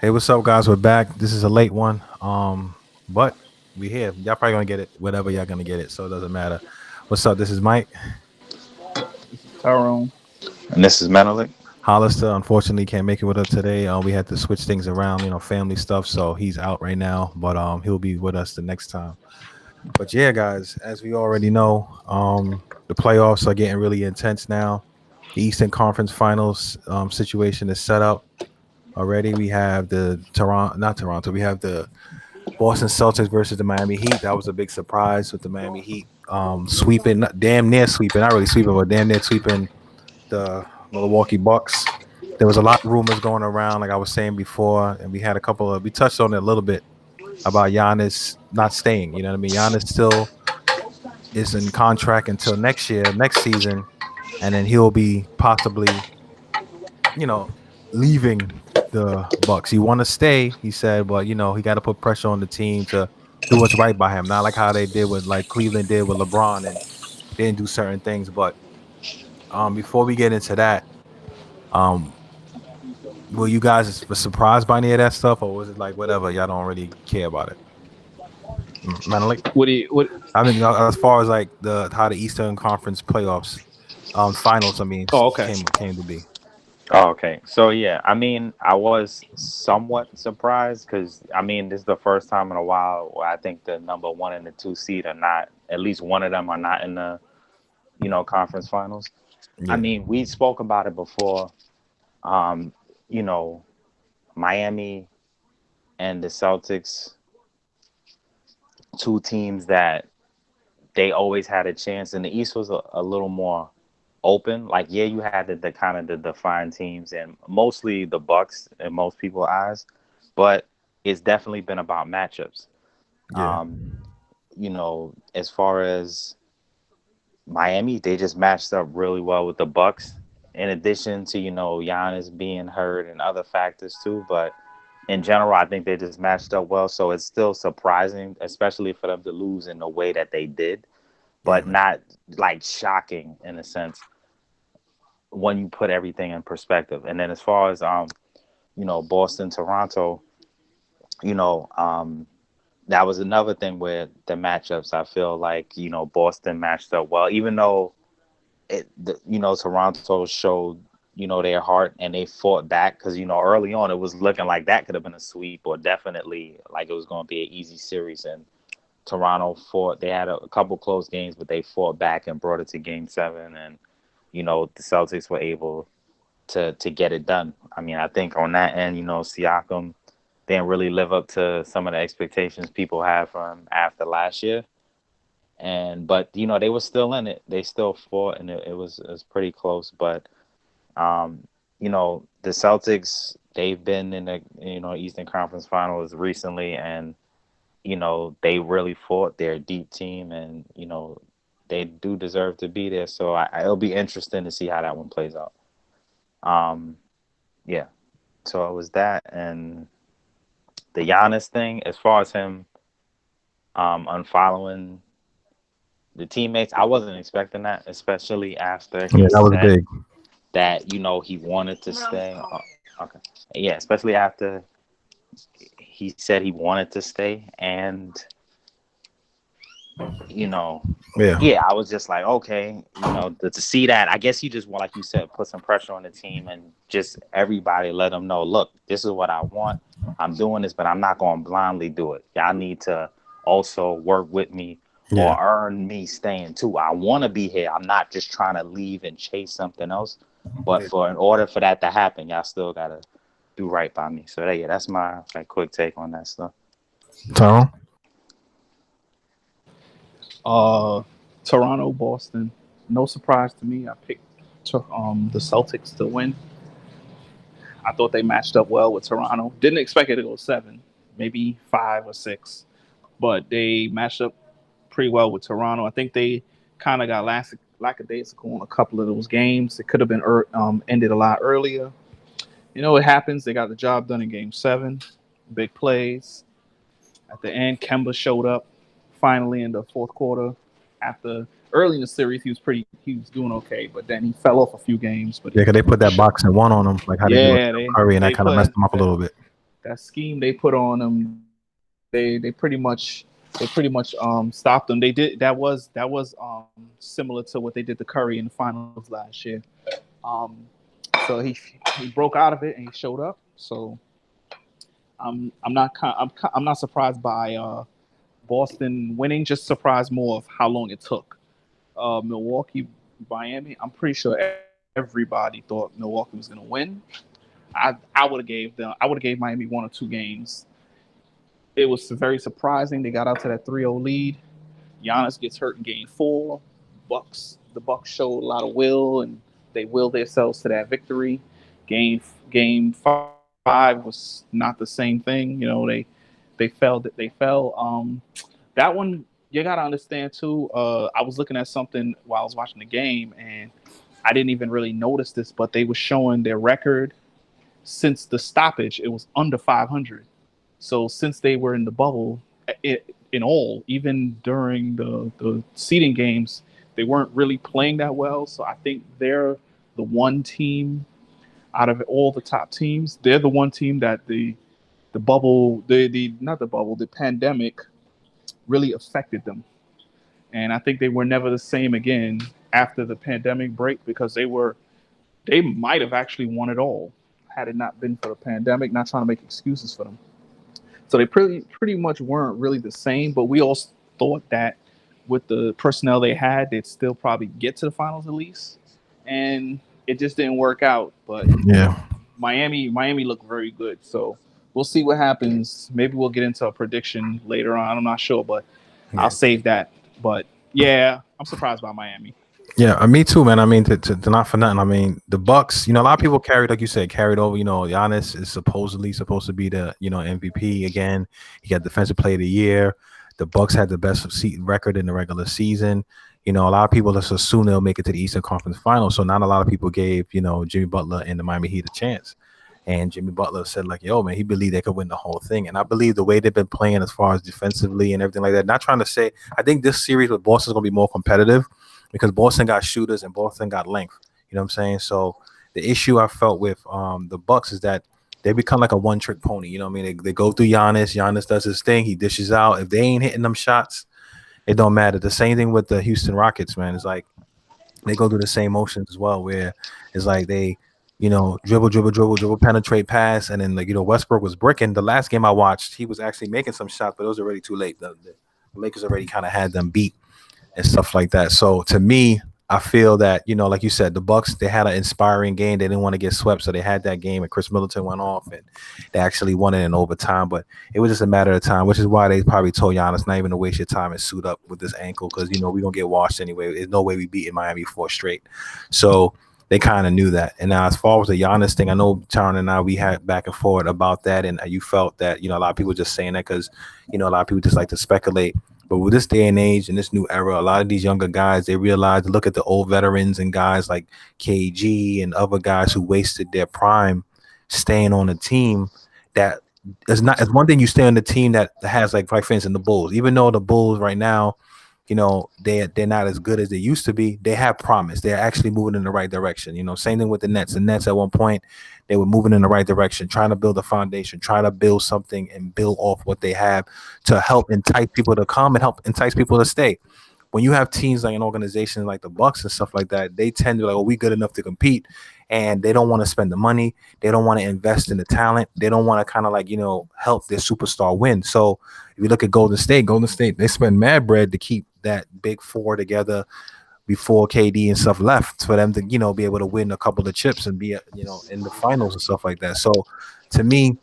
Hey, what's up, guys? We're back. This is a late one, but we here. Y'all probably gonna get it, whatever y'all gonna get it, so it doesn't matter. What's up? This is Mike Tyrone. And this is Menelik. Hollister. Unfortunately, can't make it with us today. We had to switch things around, family stuff, so he's out right now. But he'll be with us the next time. But yeah, guys, as we already know, the playoffs are getting really intense now. The Eastern Conference Finals situation is set up already. We have the Toronto, not Toronto. We have the Boston Celtics versus the Miami Heat. That was a big surprise with the Miami Heat sweeping, damn near sweeping, not really sweeping, but damn near sweeping the Milwaukee Bucks. There was a lot of rumors going around, like I was saying before, and we touched on it a little bit about Giannis not staying. You know what I mean? Giannis still is in contract until next year, next season, and then he'll be possibly, you know, leaving the Bucks. He want to stay, he said, but he got to put pressure on the team to do what's right by him. Not like how they did with like Cleveland did with LeBron and they didn't do certain things. But before we get into that, um, were you guys surprised by any of that stuff, or was it like whatever? Y'all don't really care about it. Menelik? What do you what? I mean, as far as like the how the Eastern Conference playoffs, finals, I mean, Oh, okay. came to be. Oh, okay. So yeah, I mean, I was somewhat surprised because I mean, this is the first time in a while where I think the number one and the two seed are not. At least one of them are not in the conference finals. I Yeah, mean, we spoke about it before. Um, you know, Miami and the Celtics, two teams that they always had a chance, and the East was a little more open. Like, yeah, you had the kind of the defined teams, and mostly the Bucks in most people's eyes, but it's definitely been about matchups. yeah, Um, as far as Miami, they just matched up really well with the Bucks. In addition to Giannis being hurt and other factors too, but in general, I think they just matched up well. So it's still surprising, especially for them to lose in the way that they did, yeah, but not like shocking in a sense when you put everything in perspective. And then as far as Boston, Toronto, you know, um, that was another thing where the matchups I feel like Boston matched up well, even though Toronto showed their heart and they fought back because early on it was looking like that could have been a sweep or definitely like it was going to be an easy series, and Toronto fought. They had a couple close games, but they fought back and brought it to Game 7, and the Celtics were able to get it done. I mean, I think on that end, Siakam didn't really live up to some of the expectations people had from after last year. But they were still in it. They still fought, and it was pretty close. But the Celtics, they've been in the Eastern Conference Finals recently, and they really fought. They're a deep team, and they do deserve to be there. So it'll be interesting to see how that one plays out. Um, yeah. So it was that, and the Giannis thing. As far as him unfollowing the teammates, I wasn't expecting that, especially after yeah. he That was said big. that he wanted to stay. Okay, yeah, especially after he said he wanted to stay, and you know, Yeah, yeah, I was just like, okay, to see that, I guess he just want, like you said, put some pressure on the team and just everybody let them know, look, this is what I want. I'm doing this, but I'm not going to blindly do it. Y'all need to also work with me yeah. or earn me staying too. I want to be here. I'm not just trying to leave and chase something else. But Yeah. in order for that to happen, y'all still got to do right by me. So yeah, that's my like quick take on that stuff. Tyrone? Uh, Toronto, Boston. No surprise to me. I picked the Celtics to win. I thought they matched up well with Toronto. Didn't expect it to go seven, maybe 5 or 6, but they matched up pretty well with Toronto. I think they kind of got lackadaisical in a couple of those games. It could have been ended a lot earlier. It happens. They got the job done in Game 7. Big plays at the end. Kemba showed up finally in the fourth quarter. After early in the series, he was doing okay, but then he fell off a few games. But Yeah, because they put that boxing one on him, like how they do with yeah, they Curry, and that they kind of messed put him up a little bit. that scheme they put on them, they pretty much stopped them. They did that was similar to what they did to Curry in the finals last year. Um, so he broke out of it and he showed up. So I'm not surprised by Boston winning. Just surprised more of how long it took. Milwaukee, Miami. I'm pretty sure everybody thought Milwaukee was going to win. I would have gave Miami 1 or 2 games. It was very surprising. They got out to that 3-0 lead. Giannis gets hurt in game 4. The Bucks showed a lot of will and they willed themselves to that victory. Game 5 was not the same thing. They fell. That one you gotta understand too. I was looking at something while I was watching the game, and I didn't even really notice this, but they were showing their record since the stoppage. It was under 500. So since they were in the bubble, in all, even during the seeding games, they weren't really playing that well. So I think they're the one team out of all the top teams. They're the one team that the bubble, the not the bubble, the pandemic really affected them. And I think they were never the same again after the pandemic break because they might have actually won it all had it not been for the pandemic. Not trying to make excuses for them. So they pretty much weren't really the same. But we all thought that with the personnel they had, they'd still probably get to the finals at least. And it just didn't work out. But Yeah. Miami looked very good. So we'll see what happens. Maybe we'll get into a prediction later on. I'm not sure, but I'll Yeah. save that. But yeah, I'm surprised by Miami. Yeah, me too, man. I mean, to not for nothing. I mean, the Bucks. A lot of people carried, like you said, carried over. Giannis is supposedly supposed to be the MVP again. He got Defensive Player of the Year. The Bucks had the best record in the regular season. A lot of people just assume they'll make it to the Eastern Conference Finals. So not a lot of people gave Jimmy Butler and the Miami Heat a chance. And Jimmy Butler said, like, yo, man, he believed they could win the whole thing. And I believe the way they've been playing as far as defensively and everything like that, not trying to say, I think this series with Boston is going to be more competitive because Boston got shooters and Boston got length. You know what I'm saying? So the issue I felt with the Bucks is that they become like a one-trick pony. You know what I mean? They go through Giannis. Giannis does his thing. He dishes out. If they ain't hitting them shots, it don't matter. The same thing with the Houston Rockets, man. It's like they go through the same motions as well, where it's like they dribble, penetrate, pass, and then Westbrook was bricking. The last game I watched, he was actually making some shots, but it was already too late. The Lakers already kind of had them beat and stuff like that. So to me, I feel that like you said, the Bucks, they had an inspiring game. They didn't want to get swept, so they had that game, and Chris Middleton went off, and they actually won it in overtime. But it was just a matter of time, which is why they probably told Giannis not even to waste your time and suit up with this ankle because we're gonna get washed anyway. There's no way we beat in Miami 4 straight. So they kind of knew that. And now as far as the Giannis thing, I know Sharon and I, we had back and forth about that. And you felt that, a lot of people just saying that because, a lot of people just like to speculate. But with this day and age and this new era, a lot of these younger guys, they realize, look at the old veterans and guys like KG and other guys who wasted their prime staying on a team that is not, it's one thing you stay on the team that has like for instance, the Bulls, even though the Bulls right now, they're not as good as they used to be. They have promise. They're actually moving in the right direction. Same thing with the Nets. The Nets at one point, they were moving in the right direction, trying to build a foundation, trying to build something and build off what they have to help entice people to come and help entice people to stay. When you have teams like an organization like the Bucks and stuff like that, they tend to be like, oh, we good enough to compete. And they don't want to spend the money. They don't want to invest in the talent. They don't want to kind of like, help their superstar win. So if you look at Golden State, they spend mad bread to keep that big four together before KD and stuff left for them to, be able to win a couple of chips and be, in the finals and stuff like that. So to me,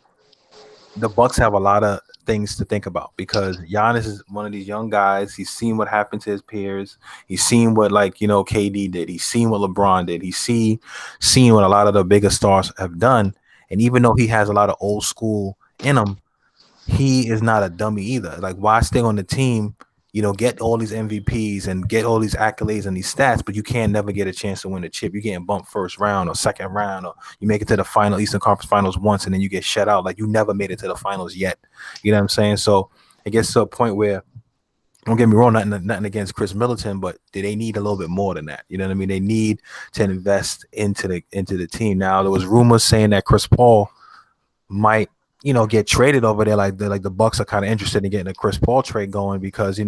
the Bucks have a lot of things to think about because Giannis is one of these young guys. He's seen what happened to his peers. He's seen what KD did. He's seen what LeBron did. He's seen what a lot of the bigger stars have done. And even though he has a lot of old school in him, he is not a dummy either. Like, why stay on the team? Get all these MVPs and get all these accolades and these stats, but you can't never get a chance to win a chip. You're getting bumped first round or second round, or you make it to the final Eastern Conference Finals once and then you get shut out. Like, you never made it to the finals yet. You know what I'm saying? So it gets to a point where, don't get me wrong, nothing against Chris Middleton, but do they need a little bit more than that? You know what I mean? They need to invest into the team. Now, there was rumors saying that Chris Paul might, get traded over there. Like the Bucks are kind of interested in getting a Chris Paul trade going because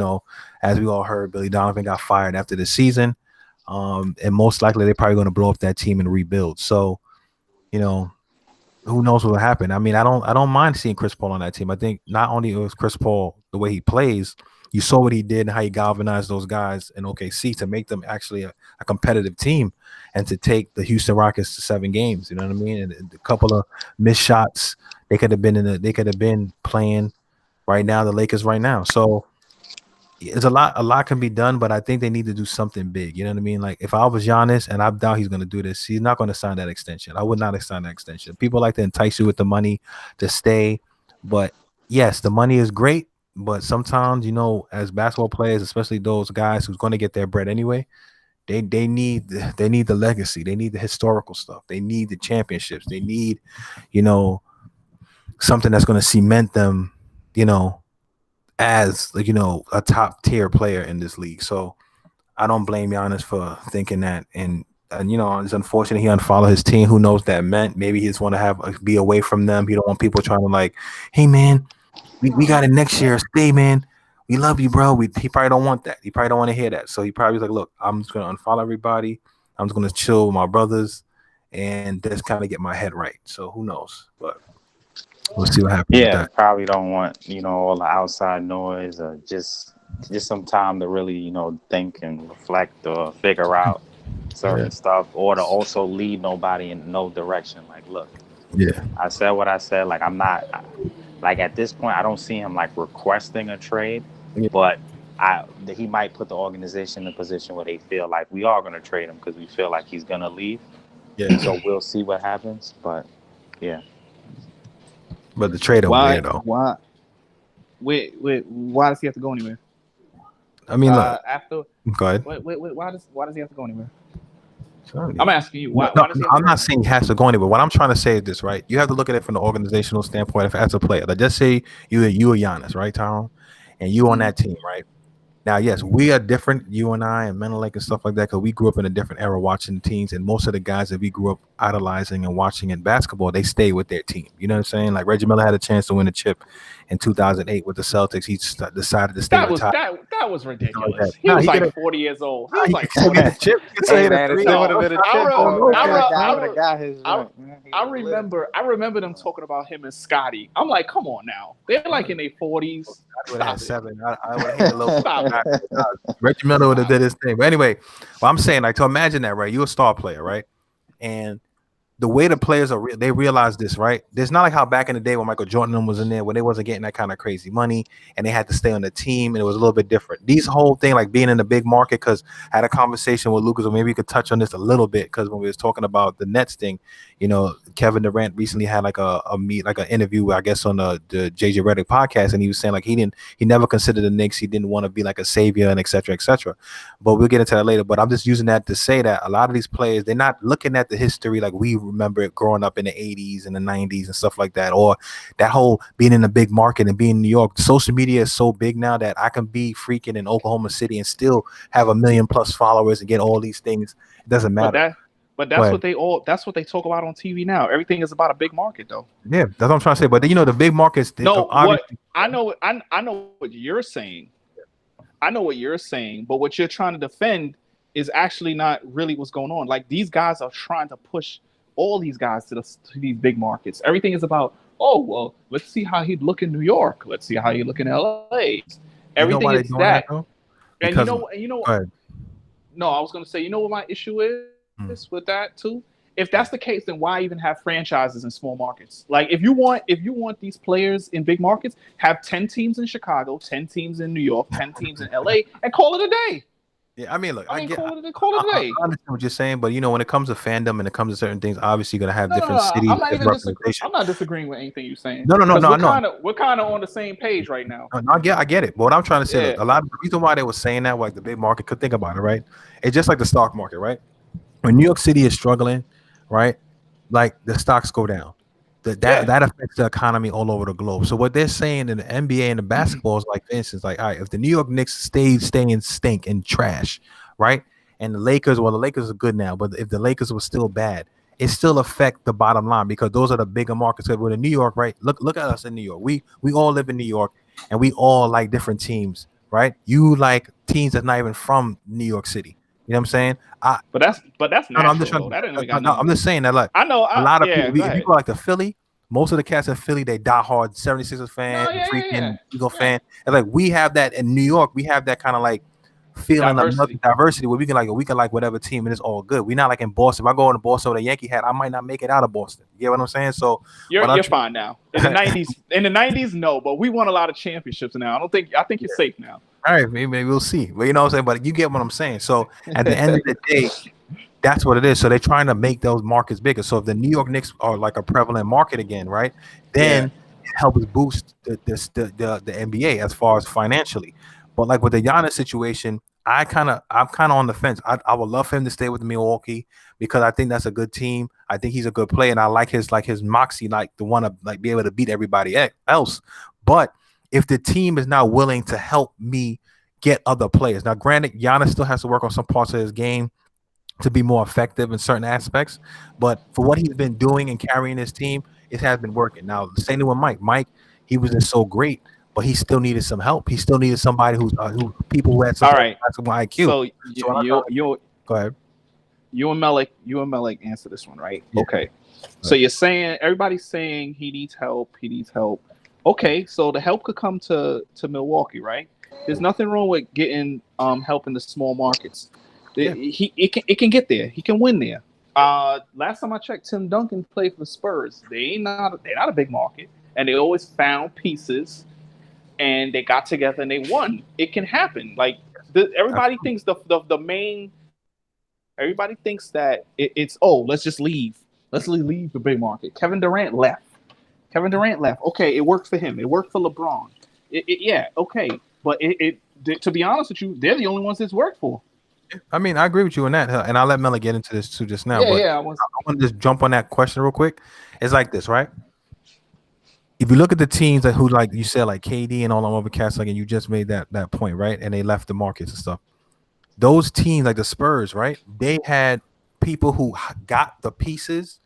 as we all heard, Billy Donovan got fired after the season, and most likely they're probably going to blow up that team and rebuild. So you know who knows what will happen. I mean, I don't mind seeing Chris Paul on that team. I think not only was Chris Paul the way he plays, you saw what he did and how he galvanized those guys in OKC to make them actually a competitive team and to take the Houston Rockets to 7 games. You know what I mean? And a couple of missed shots, they could have been playing right now, the Lakers right now. So it's a lot can be done, but I think they need to do something big. You know what I mean? Like if I was Giannis, and I doubt he's going to do this, he's not going to sign that extension. I would not sign that extension. People like to entice you with the money to stay, but yes, the money is great. But sometimes, as basketball players, especially those guys who's going to get their bread anyway, they need the legacy. They need the historical stuff. They need the championships. They need, you know, something that's going to cement them, as a top tier player in this league. So I don't blame Giannis for thinking that. And it's unfortunate he unfollowed his team. Who knows that meant? Maybe he just want to be away from them. He don't want people trying to like, hey man, we got it next year. Stay, man. We love you, bro. He probably don't want that. He probably don't want to hear that. So he probably was like, look, I'm just gonna unfollow everybody. I'm just gonna chill with my brothers and just kind of get my head right. So who knows? But we'll see what happens. Yeah, probably don't want all the outside noise or just some time to really think and reflect or figure out certain stuff, or to also lead nobody in no direction. Like, look, I said what I said. Like, I'm not like at this point, I don't see him like requesting a trade, but he might put the organization in a position where they feel like we are going to trade him because we feel like he's going to leave. Yeah. So we'll see what happens. But yeah. But the trade over there, though. Why? Wait. Why does he have to go anywhere? I mean, look, after. Go ahead. Wait. Why does he have to go anywhere? I'm asking you. Why does he I'm not saying he has to go anywhere. What I'm trying to say is this, right? You have to look at it from the organizational standpoint. If as a player, like just say you are Giannis, right, Tom, and you on that team, right? Now, yes, we are different, you and I, and Menelek and stuff like that, because we grew up in a different era watching teams, and most of the guys that we grew up idolizing and watching in basketball, they stay with their team. You know what I'm saying? Like Reggie Miller had a chance to win a chip in 2008 with the Celtics. He decided to stay with that was ridiculous. He was like 40 years old. He was like 40. Get the chip. I remember them talking about him and Scotty. I'm like, come on now. They're like in their 40s. I would have had 7. I would have hit a little. Reggie Miller would have did his thing. But anyway, well, I'm saying, like, to imagine that, right? You're a star player, right? And the way the players are, they realize this, right? There's not like how back in the day when Michael Jordan was in there, when they wasn't getting that kind of crazy money and they had to stay on the team, and it was a little bit different. These whole thing, like being in the big market, because I had a conversation with Lucas, or maybe we could touch on this a little bit, because when we was talking about the Nets thing, Kevin Durant recently had like an interview, I guess, on the JJ Redick podcast, and he was saying like he never considered the Knicks. He didn't want to be like a savior and et cetera, et cetera. But we'll get into that later. But I'm just using that to say that a lot of these players, they're not looking at the history like we remember it growing up in the 80s and the 90s and stuff like that, or that whole being in a big market and being in New York. Social media is so big now that I can be freaking in Oklahoma City and still have 1 million+ followers and get all these things. It doesn't matter. But that's what they talk about on TV now. Everything is about a big market, though. Yeah, that's what I'm trying to say. But the big markets. I know what you're saying. I know what you're saying, but what you're trying to defend is actually not really what's going on. Like, these guys are trying to push all these guys to these big markets. Everything is about, oh well, let's see how he'd look in New York. Let's see how he look in LA. Everything is that. And you know. No, I was gonna say, you know what my issue is with that too? If that's the case, then why even have franchises in small markets? Like, if you want these players in big markets, have 10 teams in Chicago, 10 teams in New York, 10 teams in LA, and call it a day. Yeah, I mean, look, call it a day. I understand what you're saying, but when it comes to fandom and it comes to certain things, obviously you're gonna have different cities. I'm not disagreeing with anything you're saying. No. We're kind of on the same page right now. No, I get it. But what I'm trying to say, a lot of the reason why they were saying that, like the big market, could think about it, right? It's just like the stock market, right? When New York City is struggling, right? Like the stocks go down. That affects the economy all over the globe. So what they're saying in the NBA and the basketball is like, for instance, like, all right, if the New York Knicks stay in stink and trash, right? And the Lakers are good now, but if the Lakers were still bad it still affect the bottom line because those are the bigger markets. Because we're in New York, right? Look at us in New York. We all live in New York, and we all like different teams, right? You like teams that's not even from New York City. You know what I'm saying? I But that's no, no, I'm just natural trying though. to, That ain't even no, got no, nothing I'm to do. just saying that like I know. a lot of Yeah, people, go if you ahead. go like to Philly, most of the cats in Philly, they diehard 76ers fan, No, yeah, yeah, freaking yeah. Eagle Yeah. fan. And like we have that in New York, we have that kind of like feeling of Diversity. diversity where we can like whatever team and it's all good. We're not like in Boston. If I go into Boston with a Yankee hat, I might not make it out of Boston. You get what I'm saying? So You're what I'm you're fine now. In the 90s, no, but we won a lot of championships now. I think you're safe now. all right, maybe we'll see. But you know what I'm saying? But you get what I'm saying. So at the end of the day, that's what it is. So they're trying to make those markets bigger. So if the New York Knicks are like a prevalent market again, right? Yeah. Then it helps boost the NBA as far as financially. But like with the Giannis situation, I'm kind of on the fence. I would love for him to stay with Milwaukee because I think that's a good team. I think he's a good player, and I like his moxie, like the one to like be able to beat everybody else. But if the team is not willing to help me get other players, now granted, Giannis still has to work on some parts of his game to be more effective in certain aspects. But for what he's been doing and carrying his team, it has been working. Now, the same thing with Mike. Mike, he was just so great, but he still needed some help. He still needed somebody who people who had some All right. basketball IQ. So So what I'm trying to you go ahead. you and Malik answer this one, right? Yeah. Okay. So you're saying everybody's saying he needs help. He needs help. Okay, so the help could come to Milwaukee, right? There's nothing wrong with getting help in the small markets. Yeah. It can get there. He can win there. Last time I checked, Tim Duncan played for the Spurs. They're not a big market, and they always found pieces, and they got together and they won. It can happen. Like everybody thinks the main. Everybody thinks that it's let's just leave. Let's leave the big market. Kevin Durant left. Okay, it worked for him. It worked for LeBron. Yeah, okay, but to be honest with you, they're the only ones it's worked for. I mean, I agree with you on that, and I'll let Mela get into this too just now. Yeah, But yeah. I want to just jump on that question real quick. It's like this, right? If you look at the teams that who, like you said, like KD and all them other cats, like, and you just made that point, right? And they left the markets and stuff. Those teams, like the Spurs, right? They had people who got the pieces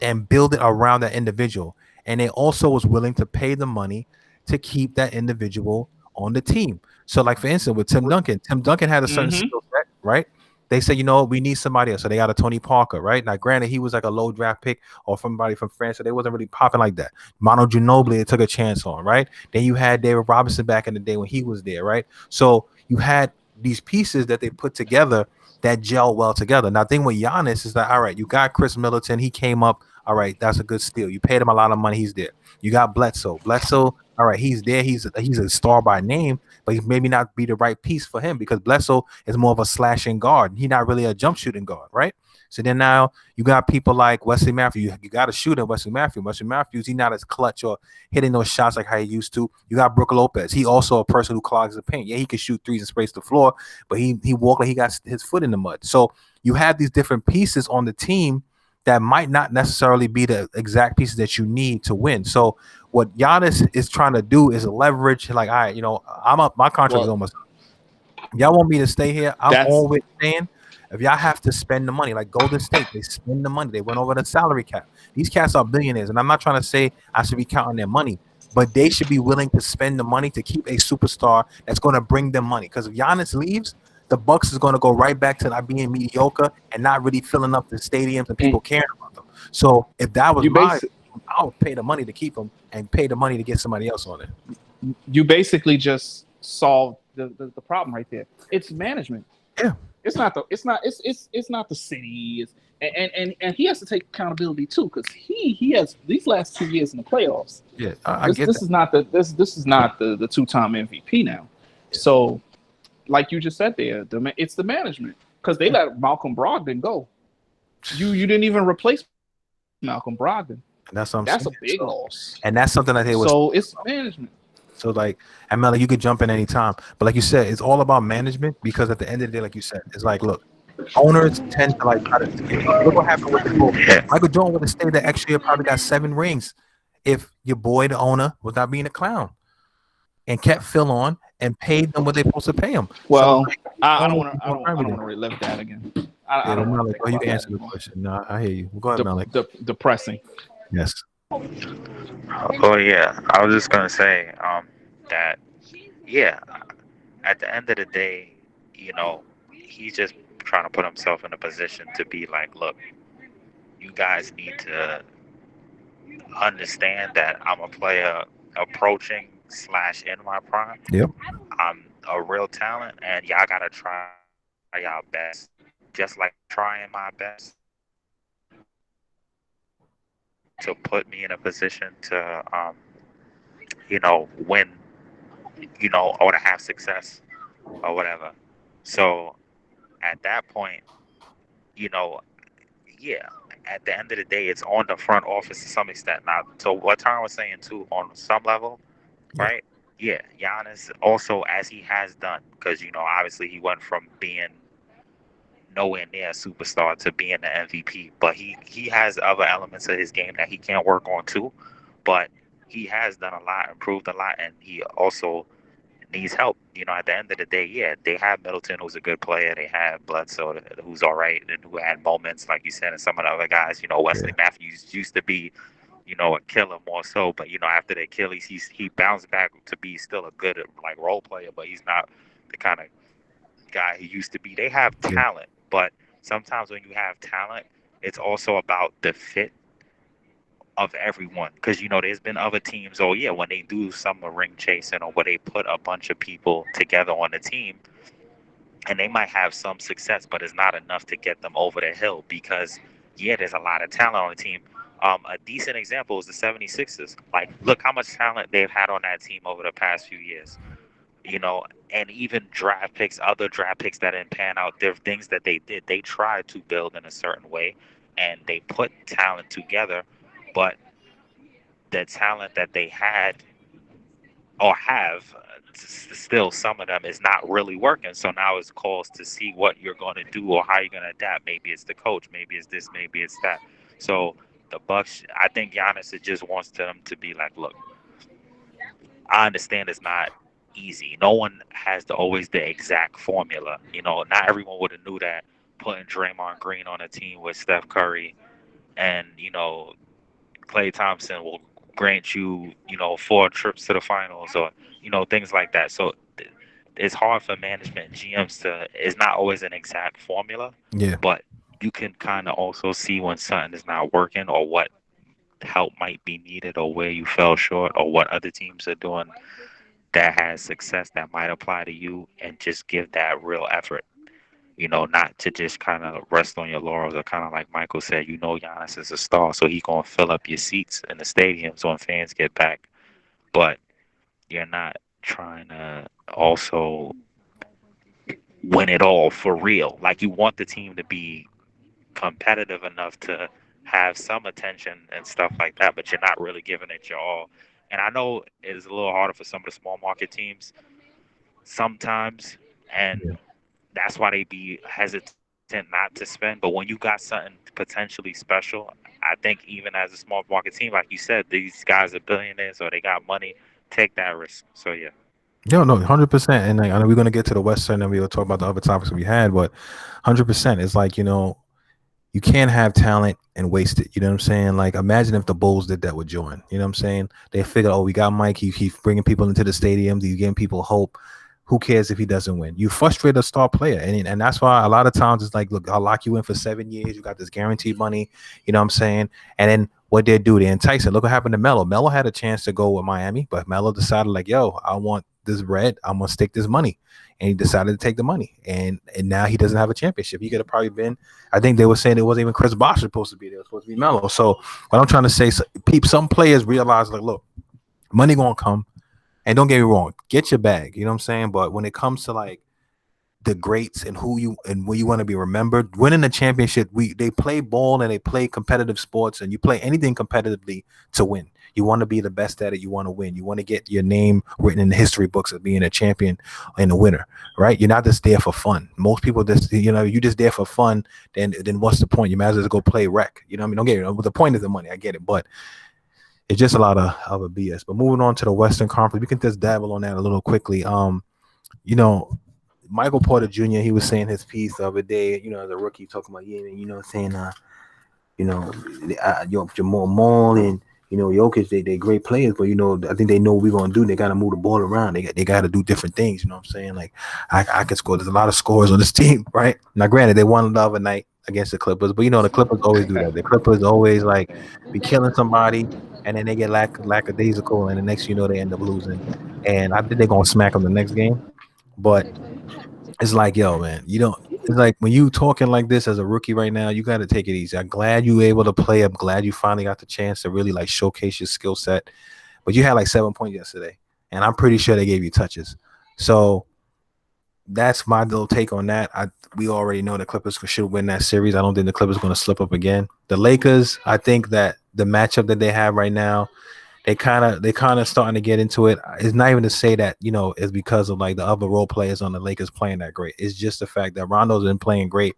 and build it around that individual, and they also was willing to pay the money to keep that individual on the team. So, like for instance, with Tim Duncan had a certain skill set, right? They said, we need somebody else. So they got a Tony Parker, right? Now, granted, he was like a low draft pick or somebody from France, so they wasn't really popping like that. Manu Ginobili, they took a chance on, right? Then you had David Robinson back in the day when he was there, right? So you had these pieces that they put together that gel well together. Now, the thing with Giannis is that, all right, you got Chris Middleton. He came up. All right, that's a good steal. You paid him a lot of money. He's there. You got Bledsoe. All right, he's there. He's a star by name, but he maybe not be the right piece for him because Bledsoe is more of a slashing guard. He's not really a jump shooting guard, right? So then now you got people like Wesley Matthews. You got to shoot at Wesley Matthews. Wesley Matthews, he's not as clutch or hitting those shots like how he used to. You got Brook Lopez. He also a person who clogs the paint. Yeah, he can shoot threes and space the floor, but he walked like he got his foot in the mud. So you have these different pieces on the team that might not necessarily be the exact pieces that you need to win. So what Giannis is trying to do is leverage, like, all right, I'm up. My contract is almost up. Y'all want me to stay here? I'm always saying, if y'all have to spend the money, like Golden State, they spend the money. They went over the salary cap. These cats are billionaires, and I'm not trying to say I should be counting their money, but they should be willing to spend the money to keep a superstar that's going to bring them money. Because if Giannis leaves, the Bucks is going to go right back to not being mediocre and not really filling up the stadiums and people caring about them. So if that was I would pay the money to keep them and pay the money to get somebody else on it. You basically just solved the problem right there. It's management. Yeah. It's not the city. And he has to take accountability too, because he has these last 2 years in the playoffs. Yeah, this is not the 2-time MVP now. So, like you just said there, it's the management, because they let Malcolm Brogdon go. You didn't even replace Malcolm Brogdon. And that's what I'm that's saying. A big loss. And that's something I think was. So it's management. So like, and Mel, you could jump in anytime, but like you said, it's all about management, because at the end of the day, like you said, it's like, look, owners tend to like try to look what happened with the Bulls. Michael Jordan would have stayed the extra year, probably got 7 rings if your boy, the owner, was not being a clown and kept Phil on and paid them what they're supposed to pay them. So Well, I don't almost want to. I on don't. I don't everything. want to relive that again. I Yeah, but don't want to Malik, think well, you about can that answer the anymore. question. No, I hear you. Well, go ahead, Malik. Depressing. Yes. Oh yeah, I was just gonna say that yeah, at the end of the day, you know, he's just trying to put himself in a position to be like, look, you guys need to understand that I'm a player approaching slash in my prime. Yep. I'm a real talent, and y'all gotta try y'all best, just like I'm trying my best to put me in a position to, win, or to have success or whatever. So at that point, you know, yeah, at the end of the day, it's on the front office to some extent. Now, so what Tom was saying too, on some level, Yeah. right? Yeah, Giannis also, as he has done, because obviously he went from being nowhere near a superstar to being the MVP, but he has other elements of his game that he can work on too. But he has done a lot, improved a lot, and he also needs help. At the end of the day, yeah, they have Middleton, who's a good player. They have Bledsoe, who's all right, and who had moments, like you said, and some of the other guys. Yeah. Wesley Matthews used to be, a killer more so, but after the Achilles, he bounced back to be still a good like role player, but he's not the kind of guy he used to be. They have Yeah. talent, but sometimes when you have talent, it's also about the fit of everyone, because there's been other teams, oh yeah, when they do some ring chasing or where they put a bunch of people together on the team, and they might have some success, but it's not enough to get them over the hill, because yeah, there's a lot of talent on the team. A decent example is the 76ers. Like, look how much talent they've had on that team over the past few years. And even draft picks, other draft picks that didn't pan out, there are things that they did. They tried to build in a certain way, and they put talent together, but the talent that they had or have, still some of them is not really working. So now it's calls to see what you're going to do or how you're going to adapt. Maybe it's the coach, maybe it's this, maybe it's that. So the Bucks, I think Giannis just wants them to be like, look, I understand it's not easy. No one has always the exact formula. Not everyone would have knew that putting Draymond Green on a team with Steph Curry and Klay Thompson will grant you, 4 trips to the finals, or things like that. So it's hard for management and GMs to. It's not always an exact formula, Yeah. but you can kind of also see when something is not working, or what help might be needed, or where you fell short, or what other teams are doing that has success that might apply to you, and just give that real effort. Not to just kind of rest on your laurels, or kind of like Michael said, Giannis is a star, so he gonna fill up your seats in the stadiums when fans get back. But you're not trying to also win it all for real. Like, you want the team to be competitive enough to have some attention and stuff like that, but you're not really giving it your all. And I know it's a little harder for some of the small market teams sometimes, and Yeah. that's why they be hesitant not to spend. But when you got something potentially special, I think even as a small market team, like you said, these guys are billionaires or they got money, take that risk. So yeah. Yeah, no, 100%. And like, I know we're gonna get to the Western, and we'll talk about the other topics we had, but 100%. It's like you can't have talent and waste it. You know what I'm saying? Like, imagine if the Bulls did that with Jordan. You know what I'm saying? They figure, oh, we got Mike. He's bringing people into the stadiums. He's giving people hope. Who cares if he doesn't win? You frustrate a star player, and that's why a lot of times it's like, look, I'll lock you in for 7 years. You got this guaranteed money. You know what I'm saying? And then what they do, they entice it. Look what happened to Melo. Melo had a chance to go with Miami, but Melo decided, like, yo, I want this bread. I'm gonna stick this money, and he decided to take the money. And now he doesn't have a championship. He could have probably been. I think they were saying it wasn't even Chris Bosh supposed to be there. It was supposed to be Melo. So what I'm trying to say, some players realize, like, look, money gonna come. And don't get me wrong, get your bag. You know what I'm saying? But when it comes to like the greats and who you and where you want to be remembered, winning the championship, they play ball and they play competitive sports, and you play anything competitively to win. You want to be the best at it. You want to win. You want to get your name written in the history books of being a champion and a winner, right? You're not just there for fun. Most people just, you just there for fun. Then what's the point? You might as well just go play rec. You know what I mean? Don't get it. The point is the money. I get it, but it's just a lot of a BS. But moving on to the Western Conference, we can just dabble on that a little quickly. you know, Michael Porter Jr. He was saying his piece the other day. You know, as a rookie, talking about yeah, man, you know, saying you know, Jamal Mall and Jokic, they great players, but I think they know what we're gonna do. They gotta move the ball around. They gotta do different things. You know what I'm saying? Like I can score. There's a lot of scores on this team, right? Now, granted, they won the other night against the Clippers, but the Clippers always do that. The Clippers always like be killing somebody, and then they get lackadaisical, and the next they end up losing. And I think they're gonna smack them the next game, but it's like, yo, man, you don't. It's like when you talking like this as a rookie right now, you got to take it easy. I'm glad you were able to play. I'm glad you finally got the chance to really like showcase your skill set. But you had like 7 points yesterday, and I'm pretty sure they gave you touches. So that's my little take on that. We already know the Clippers should win that series. I don't think the Clippers are going to slip up again. The Lakers, I think that the matchup that they have right now, they kind of starting to get into it. It's not even to say that it's because of like the other role players on the Lakers playing that great. It's just the fact that Rondo's been playing great.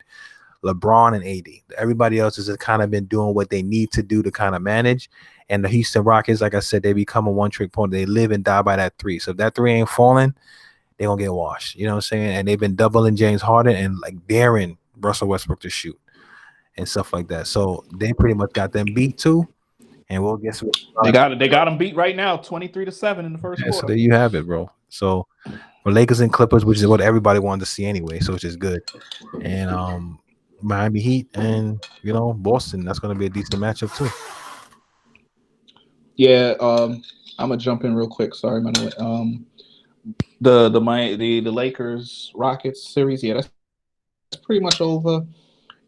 LeBron and AD, everybody else has kind of been doing what they need to do to kind of manage. And the Houston Rockets, like I said, they become a one-trick pony. They live and die by that three. So if that three ain't falling, they're gonna get washed. You know what I'm saying? And they've been doubling James Harden and like daring Russell Westbrook to shoot and stuff like that. So they pretty much got them beat too. And we'll guess what they got them beat right now, 23-7 in the first quarter. So there you have it, bro. So for Lakers and Clippers, which is what everybody wanted to see anyway, so which is good. And Miami Heat and Boston, that's going to be a decent matchup too. Yeah, I'm gonna jump in real quick. Sorry, man. The Lakers Rockets series, yeah, that's pretty much over.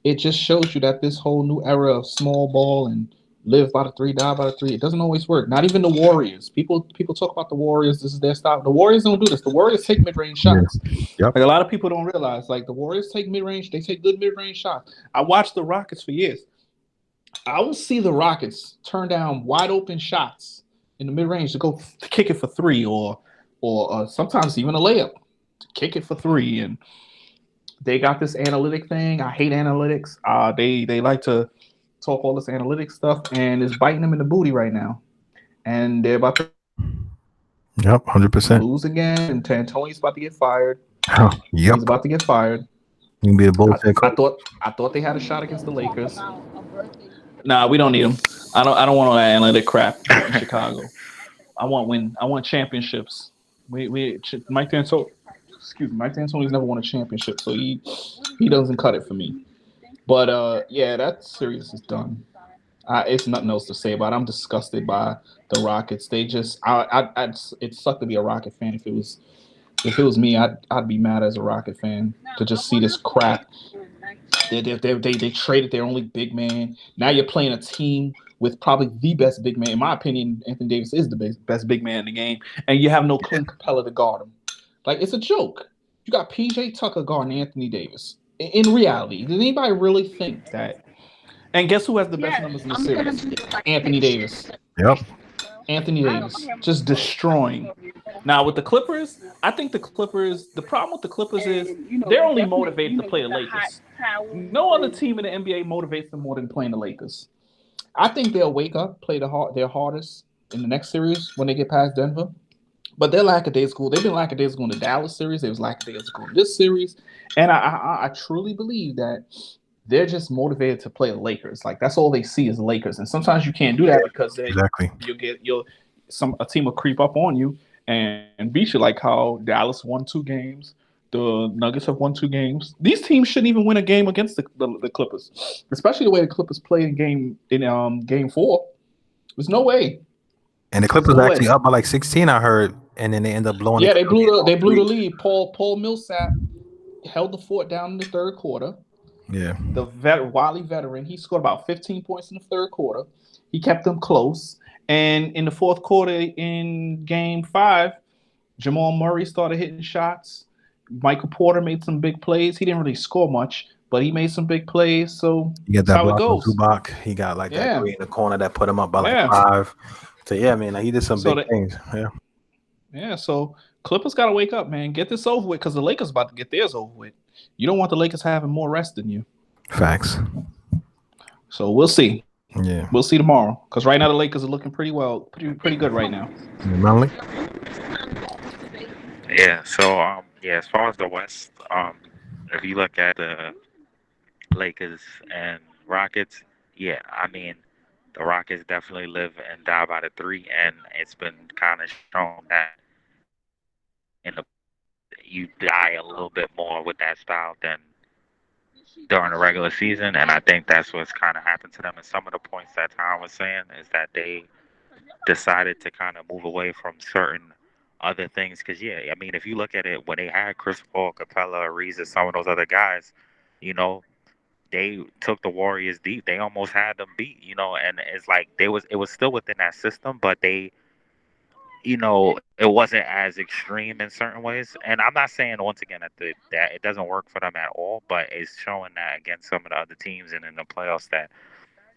It just shows you that this whole new era of small ball and live by the three, die by the three, it doesn't always work. Not even the Warriors. People talk about the Warriors. This is their style. The Warriors don't do this. The Warriors take mid-range shots. Yeah. Yep. Like a lot of people don't realize. Like the Warriors take mid-range. They take good mid-range shots. I watched the Rockets for years. I will see the Rockets turn down wide open shots in the mid-range to kick it for three, or sometimes even a layup to kick it for three. And they got this analytic thing. I hate analytics. They like to talk all this analytic stuff, and it's biting them in the booty right now. And they're about to 100% lose again. And D'Antoni's about to get fired. Yep. He's about to get fired. You can be a bullshit. I thought they had a shot against the Lakers. Nah, we don't need them. I don't want all that analytic crap in Chicago. I want championships. Mike D'Antoni's never won a championship, so he doesn't cut it for me. But yeah, that series is done. It's nothing else to say about it. I'm disgusted by the Rockets. They just it sucked to be a Rocket fan. If it was me, I'd be mad as a Rocket fan to just see this crap. They traded their only big man. Now you're playing a team with probably the best big man. In my opinion, Anthony Davis is the best big man in the game, and you have no Clint Capella to guard him. Like, it's a joke. You got PJ Tucker guarding Anthony Davis. In reality, does anybody really think that? And guess who has the best numbers in the series? Anthony Davis. Yep. Anthony Davis just destroying. Now with the Clippers, I think the problem with the Clippers is they're only motivated to play the Lakers. No other team in the NBA motivates them more than playing the Lakers. I think they'll wake up, play their hardest in the next series when they get past Denver. But they're lackadaisical. They've been lackadaisical in the Dallas series. They was lackadaisical in this series. And I truly believe that they're just motivated to play the Lakers. Like, that's all they see is the Lakers. And sometimes you can't do that because a team will creep up on you and beat you, like how Dallas won 2 games. The Nuggets have won 2 games. These teams shouldn't even win a game against the Clippers, especially the way the Clippers played in game 4. There's no way. And the Clippers actually up by like 16, I heard, and then they end up blowing. Yeah, they blew the lead. Paul Millsap held the fort down in the third quarter. Yeah, the wily veteran, he scored about 15 points in the third quarter. He kept them close, and in the fourth quarter, in Game 5, Jamal Murray started hitting shots. Michael Porter made some big plays. He didn't really score much, but he made some big plays. So that's how it goes. Zubac, he got like that three in the corner that put him up by like 5. So yeah, man, he did some big things. Yeah. So Clippers got to wake up, man. Get this over with, because the Lakers about to get theirs over with. You don't want the Lakers having more rest than you. Facts. So we'll see. Yeah, we'll see tomorrow, because right now the Lakers are looking pretty good right now. Manly? Yeah. So Yeah, as far as the West, if you look at the Lakers and Rockets, yeah, I mean, the Rockets definitely live and die by the three, and it's been kind of shown that in the you die a little bit more with that style than during the regular season, and I think that's what's kind of happened to them. And some of the points that Tom was saying is that they decided to kind of move away from certain other things. Because yeah, I mean, if you look at it, when they had Chris Paul, Capella, Ariza, some of those other guys, you know, they took the Warriors deep. They almost had them beat, and it's like it was still within that system, but they, it wasn't as extreme in certain ways. And I'm not saying once again that it doesn't work for them at all, but it's showing that against some of the other teams and in the playoffs that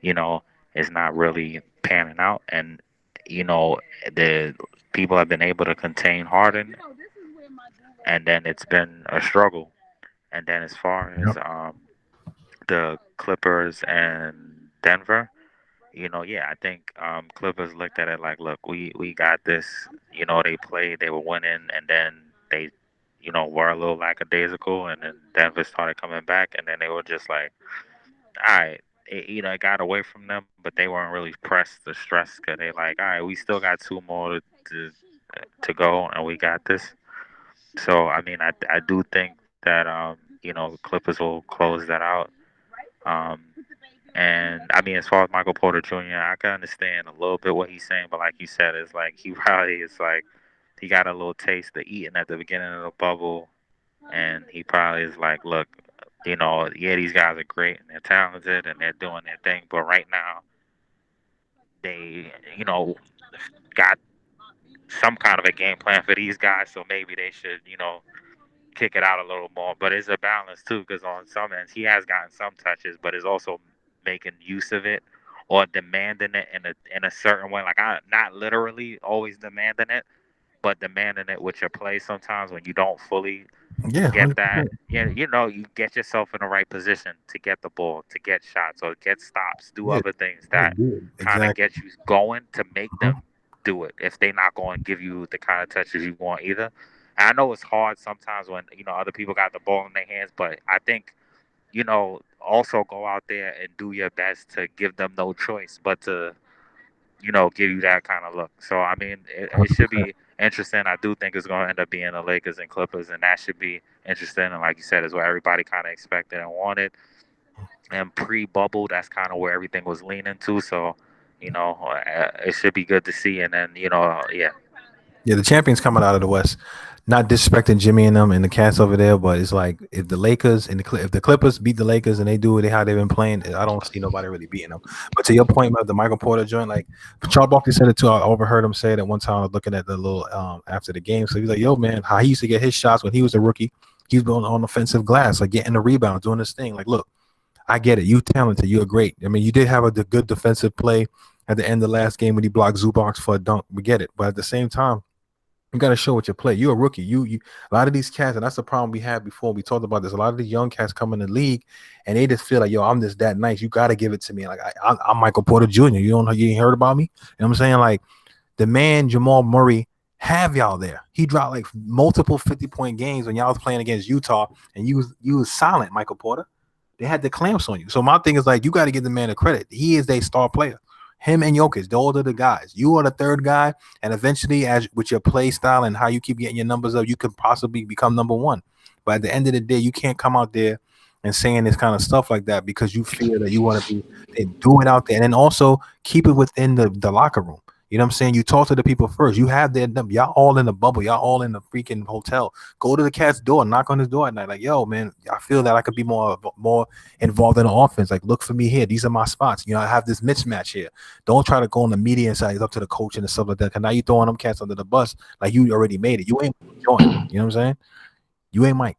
you know it's not really panning out. And you know the people have been able to contain Harden, and then it's been a struggle. And then as far as Yep. the Clippers and Denver, yeah, I think Clippers looked at it like, look, we got this. They played, they were winning, and then they, were a little lackadaisical, and then Denver started coming back, and then they were just like, all right, it got away from them, but they weren't really pressed or stressed because they like, all right, we still got two more to go, and we got this. So I mean, I do think that Clippers will close that out. Um, and I mean, as far as Michael Porter Jr., I can understand a little bit what he's saying, but like you said, it's like he probably is like he got a little taste of eating at the beginning of the bubble, and he probably is like, look, yeah, these guys are great and they're talented and they're doing their thing, but right now they, got some kind of a game plan for these guys, so maybe they should, kick it out a little more. But it's a balance too, because on some ends he has gotten some touches, but is also making use of it or demanding it in a certain way. Like I not literally always demanding it, but demanding it with your play sometimes when you don't fully Yeah, get hundred that. percent. Yeah, you get yourself in the right position to get the ball, to get shots or get stops, do Yeah, other things yeah, that dude. kind of Exactly. get you going to make them Mhm. do it if they're not going to give you the kind of touches you want either. And I know it's hard sometimes when other people got the ball in their hands, but I think also go out there and do your best to give them no choice but to give you that kind of look. So I mean, it should 100%. be interesting. I do think it's going to end up being the Lakers and Clippers, and that should be interesting. And like you said, is what everybody kind of expected and wanted. And pre-bubble, that's kind of where everything was leaning to. So, it should be good to see. And then, yeah, Yeah, the champions coming out of the West. Not disrespecting Jimmy and them and the cats over there, but it's like if the Lakers and if the Clippers beat the Lakers and they do it how they've been playing, I don't see nobody really beating them. But to your point about the Michael Porter joint, like Charles Barkley said it too. I overheard him say it at one time. I was looking at the little after the game. So he's like, "Yo, man, how he used to get his shots when he was a rookie. He was on offensive glass, like getting the rebound, doing this thing. Like, look, I get it. You talented. You're great. I mean, you did have a good defensive play at the end of the last game when he blocked Zubac for a dunk. We get it. But at the same time, you got to show what you play. You're a rookie. You a lot of these cats, and that's the problem we had before. We talked about this. A lot of these young cats come in the league, and they just feel like, yo, I'm just that nice. You got to give it to me. Like I'm Michael Porter Jr. You ain't heard about me. You know what I'm saying? Like the man Jamal Murray have y'all there. He dropped like multiple 50-point games when y'all was playing against Utah, and you was silent, Michael Porter. They had the clamps on you. So my thing is like, you got to give the man a credit. He is a star player. Him and Jokic, those are the guys. You are the third guy, and eventually, as with your play style and how you keep getting your numbers up, you could possibly become number one. But at the end of the day, you can't come out there and saying this kind of stuff like that because you feel that you want to be do it out there, and then also keep it within the locker room. You know what I'm saying? You talk to the people first. You have their number. Y'all all in the bubble. Y'all all in the freaking hotel. Go to the cat's door, knock on his door at night. Like, yo, man, I feel that I could be more involved in the offense. Like, look for me here. These are my spots. I have this mismatch here. Don't try to go on the media and say it's up to the coach and stuff like that. Cause now you throwing them cats under the bus. Like you already made it. You ain't Jordan. You know what I'm saying? You ain't Mike.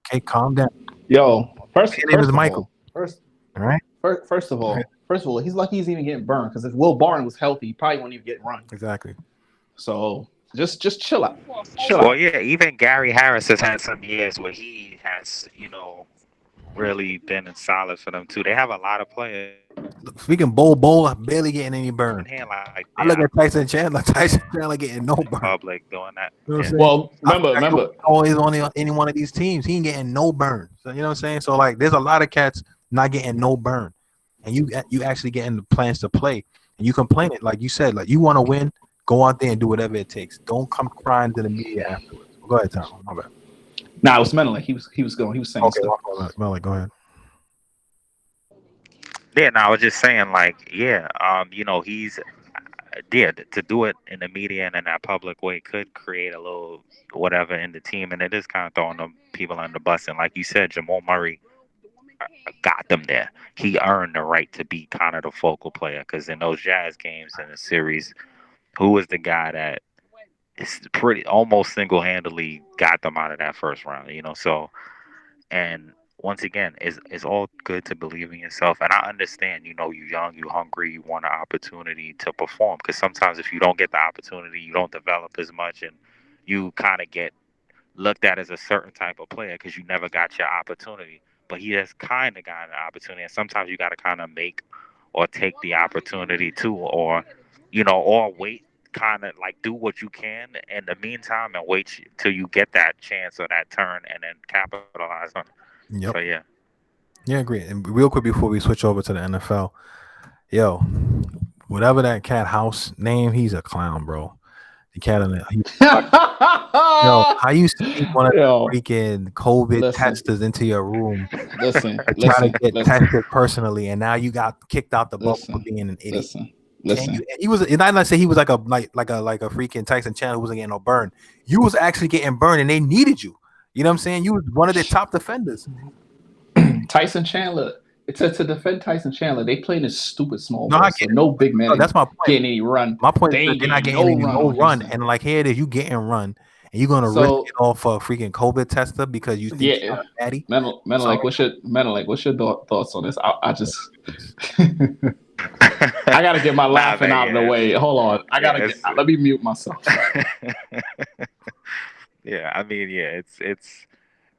Okay, calm down. Yo, first His name is first of Michael. all, first All right. first of all, he's lucky he's even getting burned because if Will Barton was healthy, he probably wouldn't even get run. Exactly. So just chill out, chill well, out. yeah, even Gary Harris has had some years where he has, really been solid for them too. They have a lot of players Speaking Bull, barely getting any burn. in here like I that. look at Tyson Chandler. Tyson Chandler getting no burn. Public doing that. You know what Yeah. I'm saying? Well, I feel like remember. always on any one of these teams, he ain't getting no burn. So you know what I'm saying? So like, there's a lot of cats not getting no burn, and you actually getting the plans to play, and you complain it like you said, like you want to win, go out there and do whatever it takes. Don't come crying to the media afterwards. Go ahead, Tom. My bad. Nah, it was Mental. He was saying Okay, stuff. Melly, go ahead. Yeah, no, I was just saying, like, yeah, he's yeah, to do it in the media and in that public way could create a little whatever in the team, and it is kind of throwing them people on the bus. And like you said, Jamal Murray got them there. He earned the right to be kind of the focal player because in those Jazz games in the series, who was the guy that is pretty almost single handedly got them out of that first round? So and once again, it's all good to believe in yourself. And I understand, you're young, you're hungry, you want an opportunity to perform. Because sometimes if you don't get the opportunity, you don't develop as much, and you kind of get looked at as a certain type of player because you never got your opportunity. But he has kind of gotten an opportunity, and sometimes you got to kind of make or take the opportunity too, or or wait, kind of like do what you can in the meantime and wait till you get that chance or that turn and then capitalize on it. So Yep. yeah. Yeah, agree. And real quick before we switch over to the NFL, yo, whatever that cat house name, he's a clown, bro. The cat in the yo, how you sneak one of Yo, the freaking COVID listen, testers into your room listen, to try to listen, get listen, tested personally, and now you got kicked out the bubble for listen, being an idiot? listen, Can you? listen. He was. And I'm not say he was like a freaking Tyson Chandler who wasn't getting no burn. You was actually getting burned, and they needed you. You know what I'm saying? You was one of their top defenders. Tyson Chandler. To defend Tyson Chandler, they playing this stupid small No, I ball, get so it. no big No, man that's my point. getting any run. My point They is that ain't they're not getting getting no any run no on run, Houston. and like here it is, you getting run, and you're gonna risk So it all for a freaking COVID tester because you think you're yeah, not a baddie. mental So like what's your thoughts on this? I just I gotta get my Nah, laughing man, out of the yeah, way. Hold on, I yeah, gotta get. Let me mute myself. yeah. I mean, yeah, it's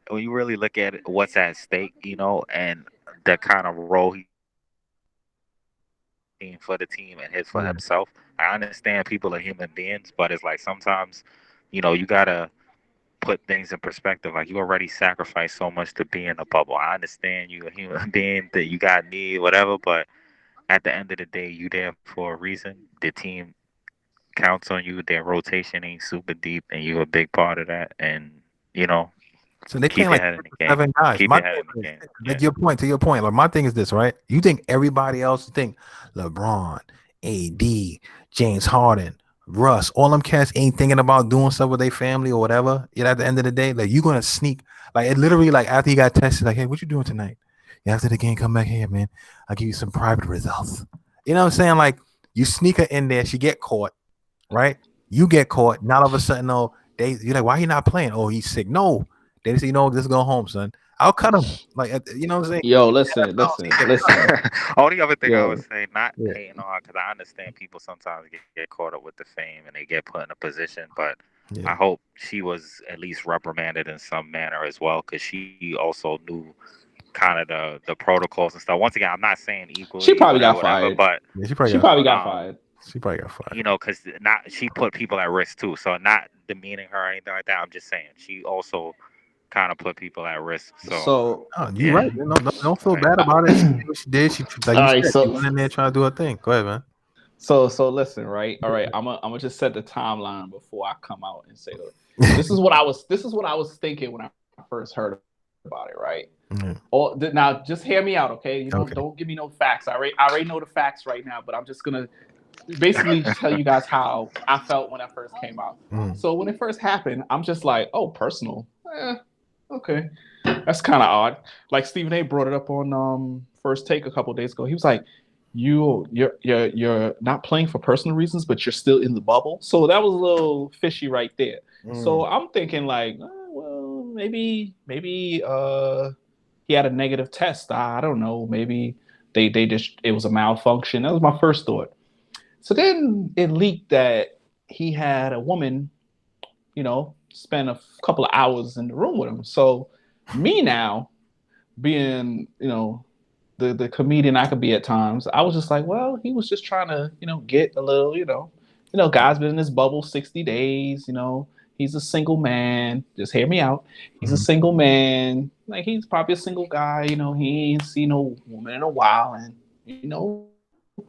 when you really look at it, what's at stake, and the kind of role he's playing for the team and his for yeah. himself. I understand people are human beings, but it's like sometimes, you gotta put things in perspective. Like you already sacrificed so much to be in a bubble. I understand you a human being that you got need whatever, but at the end of the day, you there for a reason. The team counts on you. Their rotation ain't super deep, and you a big part of that. And you know, So they playing keep your like head in the game. 7 guys. Keep My your thing head in the is, game. like Yeah. to your point, like my thing is this, right? You think everybody else think LeBron, AD, James Harden, Russ, all them cats ain't thinking about doing stuff with their family or whatever. Yet at the end of the day, like you gonna sneak, like it literally, like after you got tested, like, hey, what you doing tonight? Yeah, after the game, come back here, man. I'll give you some private results. You know what I'm saying? Like you sneak her in there, she get caught, right? You get caught. Now all of a sudden, oh, you're like, why he not playing? Oh, he's sick. No, they say, just go home, son. I'll cut him. Like, you know what I'm saying? Yo, listen. Only other thing I would Yo, say, not Yeah, hating on, because I understand people sometimes get caught up with the fame and they get put in a position, but I yeah. hope she was at least reprimanded in some manner as well, because she also knew kind of the protocols and stuff. Once again, I'm not saying she equally, probably got whatever, fired. but Yeah, she probably She got probably fired. got fired. She probably got fired. because not she put people at risk too. So not demeaning her or anything like that. I'm just saying she also kind of put people at risk. So So, Oh, you yeah, right. Don't feel like, bad about it. She did what she did. She, like all you right, said, she went in there trying to do her thing. Go ahead, man. so listen, right? All right, I'm gonna just set the timeline before I come out and say this is what I was thinking when I first heard about it, right? Yeah. Now just hear me out, okay? Okay. Don't give me no facts. I already know the facts right now, but I'm just gonna basically tell you guys how I felt when I first came out. Mm. So when it first happened, I'm just like, oh, personal. Okay. That's kind of odd. Like Stephen A brought it up on First Take a couple of days ago. He was like, you're not playing for personal reasons, but you're still in the bubble. So that was a little fishy right there. So I'm thinking like, well, maybe he had a negative test. I don't know. Maybe they just it was a malfunction. That was my first thought. So then it leaked that he had a woman, spend a couple of hours in the room with him. So me now, being, the comedian I could be at times, I was just like, well, he was just trying to, get a little, guy's been in this bubble 60 days, he's a single man. Just hear me out. He's a single man. Like, he's probably a single guy, he ain't seen no woman in a while, and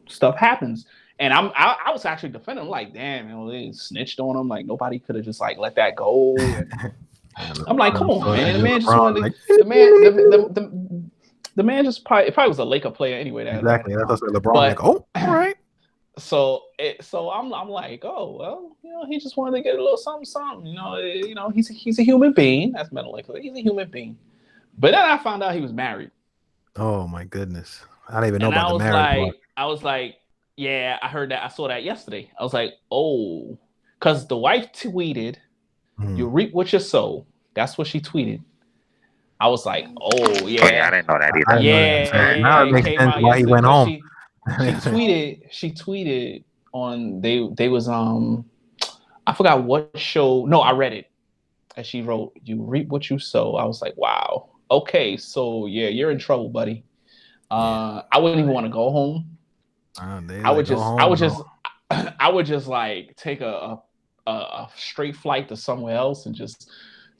stuff happens. And I was actually defending him, like, damn, they snitched on him. Like, nobody could have just like let that go. And I'm like, come on, man. The man just wanted like, the man the man just probably was a Laker player anyway. Exactly. That's what LeBron like. Oh, all right. So I'm like, oh well, he just wanted to get a little something, something. He's a human being. That's mental like he's a human being. But then I found out he was married. Oh my goodness, I didn't even know about the marriage part. I was like, yeah, I heard that. I saw that yesterday. I was like, oh, because the wife tweeted, "You reap what you sow." That's what she tweeted. I was like, oh yeah. Oh, yeah, I didn't know that either. Yeah, now it makes sense why he went home. She tweeted on they was I forgot what show. No, I read it. And she wrote, "You reap what you sow." I was like, wow. Okay, so yeah, you're in trouble, buddy. I wouldn't even want to go home. I would just like take a straight flight to somewhere else and just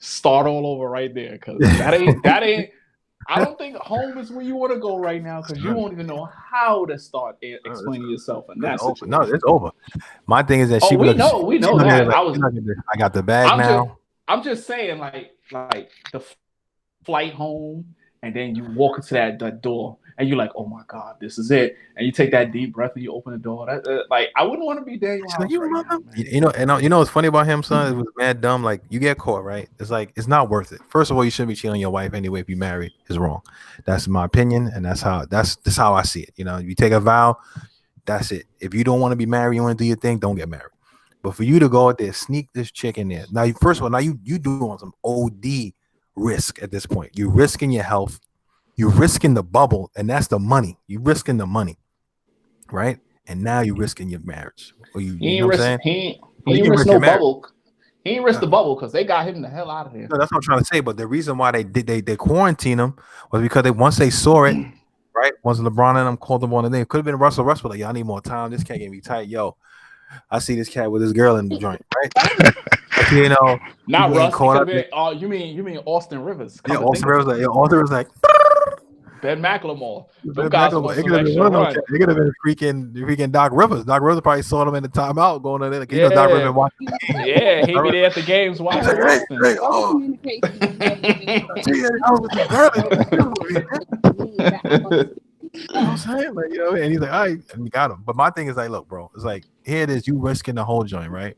start all over right there, because that ain't. I don't think home is where you want to go right now, because you won't even know how to start explaining yourself in that situation. No, it's over. My thing is that we know that. Like, I got the bag now. I'm just saying, like the flight home, and then you walk into that door, and you're like, oh my God, this is it. And you take that deep breath and you open the door. Like, I wouldn't want to be Daniel House right now, man. You know what's funny about him, son? It was mad dumb. Like, you get caught, right? It's like, it's not worth it. First of all, you shouldn't be cheating on your wife anyway. If you married, is wrong. That's my opinion, and that's how I see it. You take a vow, that's it. If you don't want to be married, you want to do your thing, don't get married. But for you to go out there, sneak this chick in there. Now, first of all, you doing some OD risk at this point. You're risking your health. You're risking the bubble, and that's the money. You're risking the money, right? And now you're risking your marriage. Or you know what I'm saying? He ain't risk no bubble. He ain't risk the bubble because they got him the hell out of there. No, that's what I'm trying to say. But the reason why they quarantined him was because once they saw it, right? Once LeBron and them called him on the name, it could have been Russell Westbrook. Like, y'all need more time. This can't get me tight. Yo, I see this cat with this girl in the joint, right? Not Russ. You mean Austin Rivers? Yeah, Austin Rivers. Austin was like. Ben McLemore. It could have been freaking Doc Rivers. Doc Rivers probably saw him in the timeout going on there. Like, Doc Rivers watching. Yeah, he'd be there at the games watching. I'm saying, like, and he's like, all right, and we got him. But my thing is like, look, bro, it's like, here it is, you risking the whole joint, right?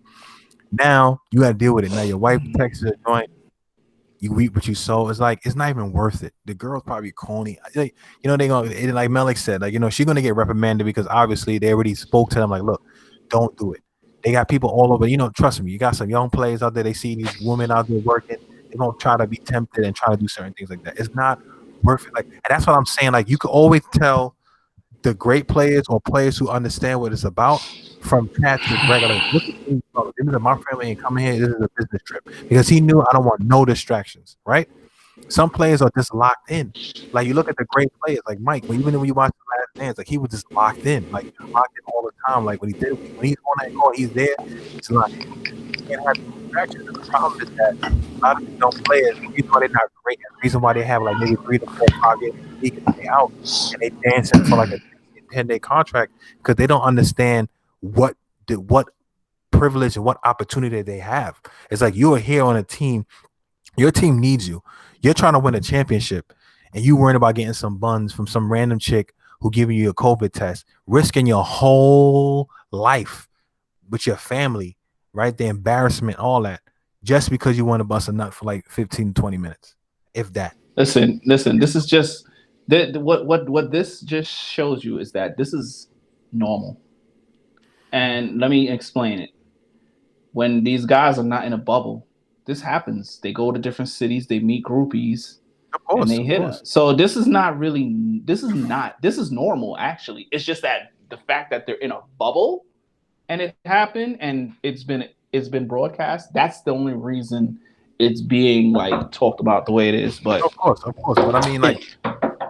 Now you got to deal with it. Now your wife texts the joint. You reap what you sow. It's like, it's not even worth it. The girl's probably corny. Like, they gonna, like Melik said, like, she's gonna get reprimanded because obviously they already spoke to them. Like, look, don't do it. They got people all over. Trust me, you got some young players out there. They see these women out there working. They're gonna try to be tempted and try to do certain things like that. It's not worth it. Like, and that's what I'm saying. Like, you could always tell the great players or players who understand what it's about from cats to regular. Look at me, this is my family ain't coming here. This is a business trip, because he knew I don't want no distractions. Right? Some players are just locked in. Like, you look at the great players, like Mike. Even when you watch The Last Dance, like, he was just locked in. Like, he was locked in all the time. Like, when he's on that court, he's there. It's like, you can't have distractions. And the problem is that a lot of these young players, the reason why they're not great, and the reason why they have like maybe 3 to 4 games a week and they out, and they dancing for like a 10-day contract, because they don't understand what privilege and what opportunity they have. It's like, you are here on a team. Your team needs you. You're trying to win a championship, and you worrying about getting some buns from some random chick who giving you a COVID test, risking your whole life with your family, right? The embarrassment, all that, just because you want to bust a nut for like 15 to 20 minutes, if that. Listen. This is just what this just shows you is that this is normal. And let me explain it. When these guys are not in a bubble, this happens. They go to different cities, they meet groupies, and they hit us. So this is normal, actually. It's just that the fact that they're in a bubble and it happened and it's been broadcast, that's the only reason it's being like talked about the way it is. But Of course. But I mean, like,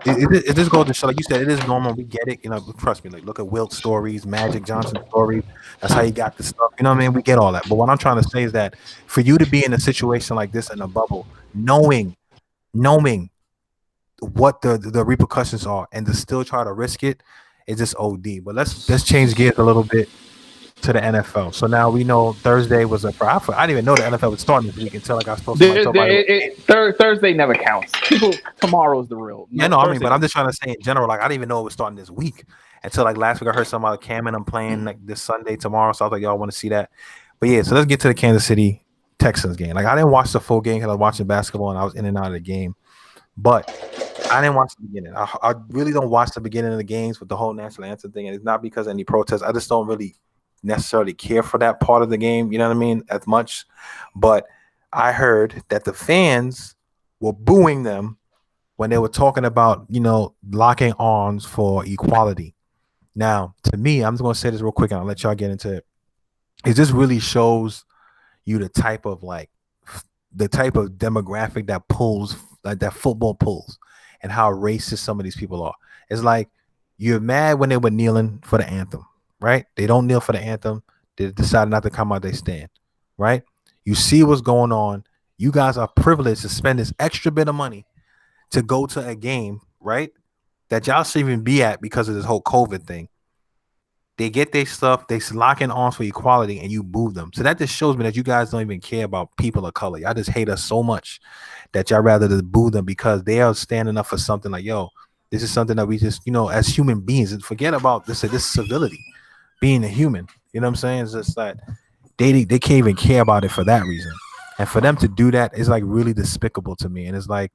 it just goes to show, like you said, it is normal. We get it. You know, trust me. Like, look at Wilt stories, Magic Johnson stories. That's how he got the stuff. You know what I mean? We get all that. But what I'm trying to say is that for you to be in a situation like this in a bubble, knowing what the repercussions are, and to still try to risk it, is just OD. But let's change gears a little bit to the NFL. So now we know Thursday was I didn't even know the NFL was starting this week until like I saw somebody talk about it. Thursday never counts. People, tomorrow's the real. Yeah, No, no, I mean, Thursday. but I'm just trying to say in general, like I didn't even know it was starting this week until like last week. I heard somebody Cam and I'm playing like this Sunday tomorrow, so I was like, y'all want to see that? But yeah, so let's get to the Kansas City Texans game. Like I didn't watch the full game because I was watching basketball and I was in and out of the game, but I didn't watch the beginning. I really don't watch the beginning of the games with the whole national anthem thing, and it's not because of any protests. I just don't really necessarily care for that part of the game. You know what I mean? As much, but I heard that the fans were booing them when they were talking about, locking arms for equality. Now, to me, I'm just going to say this real quick and I'll let y'all get into it. It just really shows you the type of demographic that pulls, like that football pulls, and how racist some of these people are. It's like you're mad when they were kneeling for the anthem, right? They don't kneel for the anthem. They decide not to come out, they stand, right? You see what's going on. You guys are privileged to spend this extra bit of money to go to a game, right? That y'all should even be at because of this whole COVID thing. They get their stuff, they lock in arms for equality, and you boo them. So that just shows me that you guys don't even care about people of color. Y'all just hate us so much that y'all rather just boo them because they are standing up for something like, yo, this is something that we just, as human beings, and forget about this civility, being a human. You know what I'm saying? It's just that they can't even care about it for that reason. And for them to do that is like really despicable to me. And it's like,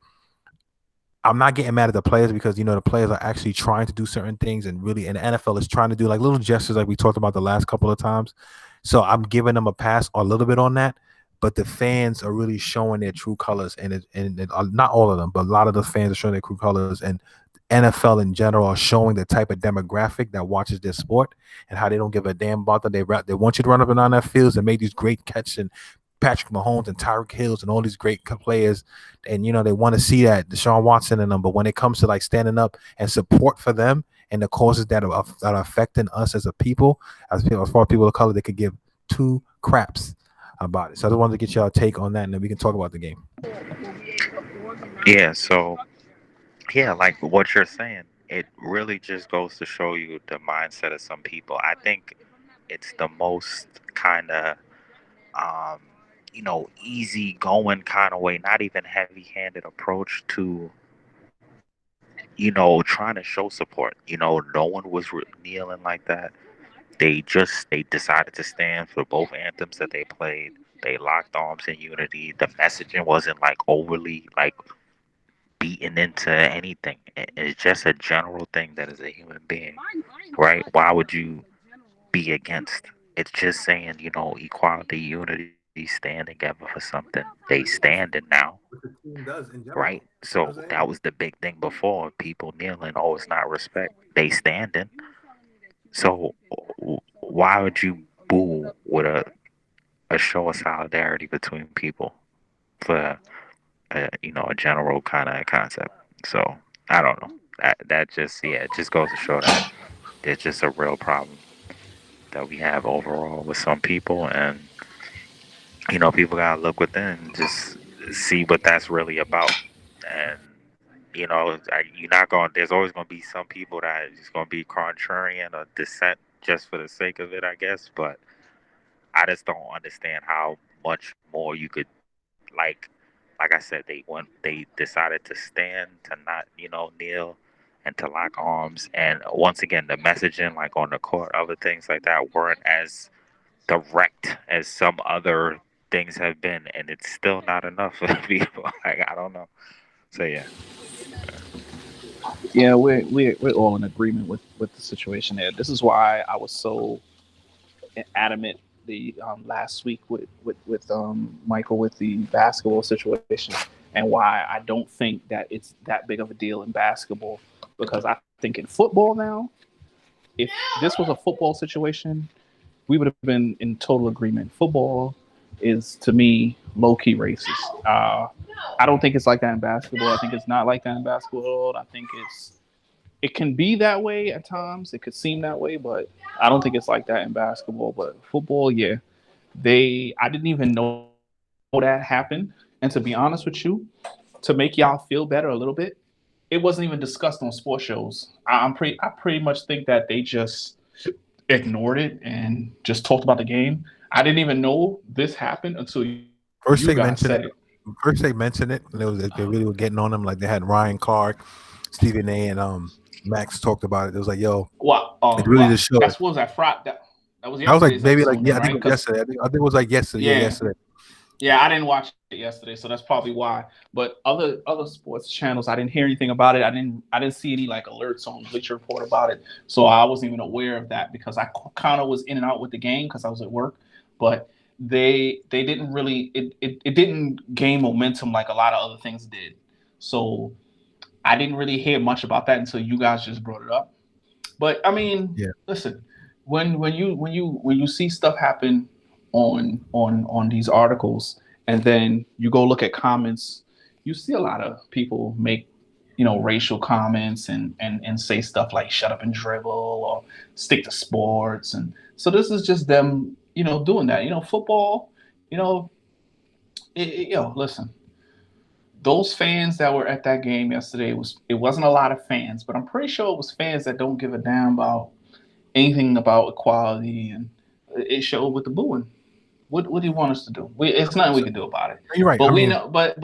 I'm not getting mad at the players because the players are actually trying to do certain things, and really, and the NFL is trying to do like little gestures like we talked about the last couple of times. So I'm giving them a pass a little bit on that. But the fans are really showing their true colors, and not all of them, but a lot of the fans are showing their true colors, and NFL in general are showing the type of demographic that watches their sport and how they don't give a damn about them. They want you to run up and down that fields and make these great catches, and Patrick Mahomes and Tyreek Hills and all these great players, and they want to see that Deshaun Watson and them. But when it comes to like standing up and support for them and the causes that are affecting us as a people, as far as people of color, they could give two craps about it. So I just wanted to get y'all take on that, and then we can talk about the game. Yeah, so like what you're saying, it really just goes to show you the mindset of some people. I think it's the most kind of easy going kind of way, not even heavy handed approach to, trying to show support. No one was kneeling like that. They decided to stand for both anthems that they played. They locked arms in unity. The messaging wasn't like overly like beaten into anything. It's just a general thing that is a human being, right? Why would you be against? It's just saying, equality, unity, stand together for something. They standing now, right? So that was the big thing before. People kneeling, oh, it's not respect. They standing. So why would you boo with a show of solidarity between people for a general kind of concept? So I don't know. That just it just goes to show that there's just a real problem that we have overall with some people, and people gotta look within and just see what that's really about. And you're not going. There's always going to be some people that are just going to be contrarian or dissent just for the sake of it, I guess. But I just don't understand how much more you could like I said, they decided to stand, to not, kneel, and to lock arms. And once again, the messaging, like on the court, other things like that, weren't as direct as some other things have been, and it's still not enough for people. Like, I don't know. So yeah. Yeah, we're all in agreement with the situation there. This is why I was so adamant the last week with Michael with the basketball situation, and why I don't think that it's that big of a deal in basketball, because I think in football now, if this was a football situation, we would have been in total agreement. Football, is to me low key racist. I don't think it's like that in basketball. I think it's not like that in basketball at all. I think it can be that way at times. It could seem that way, but I don't think it's like that in basketball. But football, yeah, I didn't even know that happened. And to be honest with you, to make y'all feel better a little bit, it wasn't even discussed on sports shows. I pretty much think that they just ignored it and just talked about the game. I didn't even know this happened until you guys said it. First they mentioned it. First they mentioned it, and it was like they really were getting on him. Like they had Ryan Clark, Stephen A, and Max talked about it. It was like, yo, it really just showed. That's what was that Friday? That was I was like, yesterday's maybe like episode, yeah, I right? think it was yesterday. I think it was like yesterday. Yeah, yesterday. Yeah, I didn't watch it yesterday, so that's probably why. But other sports channels, I didn't hear anything about it. I didn't see any like alerts on Bleacher Report about it, so I wasn't even aware of that because I kind of was in and out with the game because I was at work. But they didn't really it didn't gain momentum like a lot of other things did. So I didn't really hear much about that until you guys just brought it up. But I mean, Yeah. listen, when you see stuff happen on these articles, and then you go look at comments, you see a lot of people make racial comments and say stuff like "shut up and dribble" or "stick to sports," and so this is just them doing that. Football. You know, listen, those fans that were at that game yesterday it wasn't a lot of fans, but I'm pretty sure it was fans that don't give a damn about anything about equality, and it showed with the booing. What do you want us to do? It's nothing we can do about it. You're right. But we know. But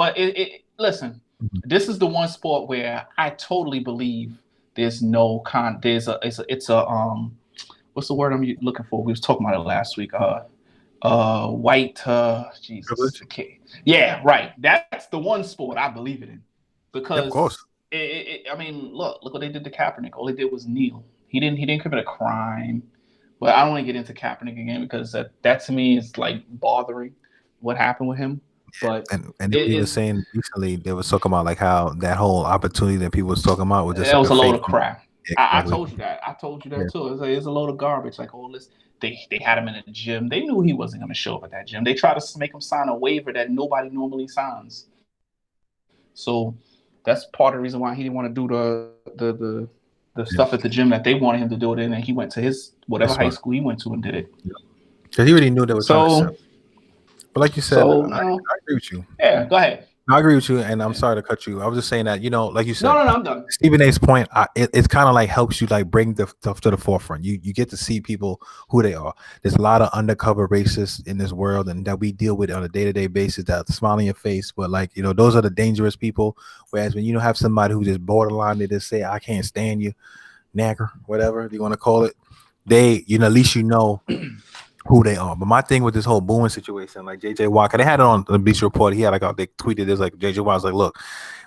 listen. Mhm. This is the one sport where I totally believe there's no con. It's a what's the word I'm looking for? We was talking about it last week. White. Jesus. Okay. Yeah. Right. That's the one sport I believe it in because Yeah, of course. I mean, look what they did to Kaepernick. All he did was kneel. He didn't commit a crime. But I don't want to get into Kaepernick again because that to me is like bothering what happened with him. But And we were saying recently they was talking about like how that whole opportunity that people was talking about was just that like was a load of crap. I Exactly. told you that. I told you that too. It's a load of garbage. Like all this, they had him in a gym. They knew he wasn't going to show up at that gym. They tried to make him sign a waiver that nobody normally signs. So that's part of the reason why he didn't want to do the stuff at the gym that they wanted him to do it in, and he went to his whatever high school he went to and did it. Because he already knew they were trying to sell. But like you said, So, I agree with you. Yeah, go ahead. I agree with you, and I'm sorry to cut you. I was just saying that, like you said. No, I'm done. Stephen A's point, it's kind of like helps you like bring the stuff to the forefront. You get to see people who they are. There's a lot of undercover racists in this world, and that we deal with on a day-to-day basis. That smile on your face, but like those are the dangerous people. Whereas when you have somebody who just borderline, they just say, "I can't stand you, nagger," whatever you want to call it. They, at least who they are. But my thing with this whole booing situation, like JJ Watt, they had it on the Bleacher Report. He had they tweeted this like JJ Watt was like, look,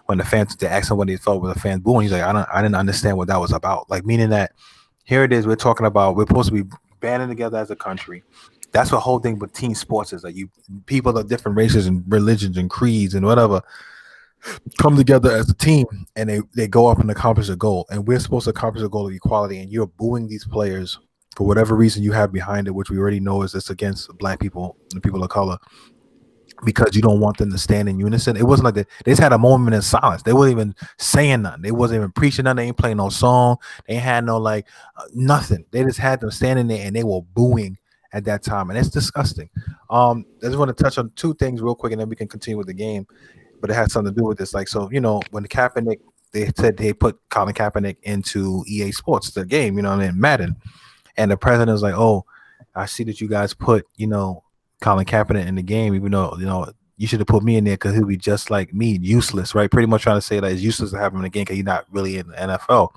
when the fans they asked him what he felt with the fans booing, he's like, I didn't understand what that was about. Like meaning that here it is, we're talking about we're supposed to be banding together as a country. That's the whole thing with team sports is like people of different races and religions and creeds and whatever come together as a team and they go up and accomplish a goal. And we're supposed to accomplish a goal of equality, and you're booing these players for whatever reason you have behind it, which we already know is it's against Black people and people of color, because you don't want them to stand in unison. It wasn't like they just had a moment in silence. They weren't even saying nothing. They wasn't even preaching nothing. They ain't playing no song. They had no nothing. They just had them standing there and they were booing at that time, and it's disgusting. I just want to touch on two things real quick, and then we can continue with the game. But it has something to do with this. Like, so when the Kaepernick, they said they put Colin Kaepernick into EA Sports, the game, Madden. And the president was like, "Oh, I see that you guys put, Colin Kaepernick in the game, even though, you should have put me in there because he'll be just like me, useless, right?" Pretty much trying to say that it's useless to have him in the game because he's not really in the NFL.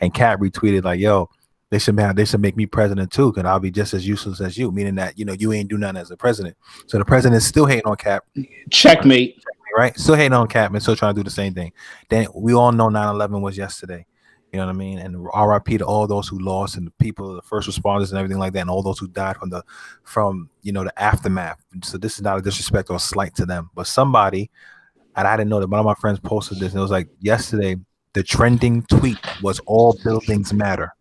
And Cap retweeted like, "Yo, they should make me president too, because I'll be just as useless as you," meaning that you ain't do nothing as a president. So the president is still hating on Cap. Checkmate. Right? Still hating on Cap and still trying to do the same thing. Then we all know 9/11 was yesterday. You know what I mean? And RIP to all those who lost and the people, the first responders and everything like that, and all those who died from the aftermath. So this is not a disrespect or a slight to them. But somebody, and I didn't know that one of my friends posted this, and it was like yesterday, the trending tweet was "all buildings matter."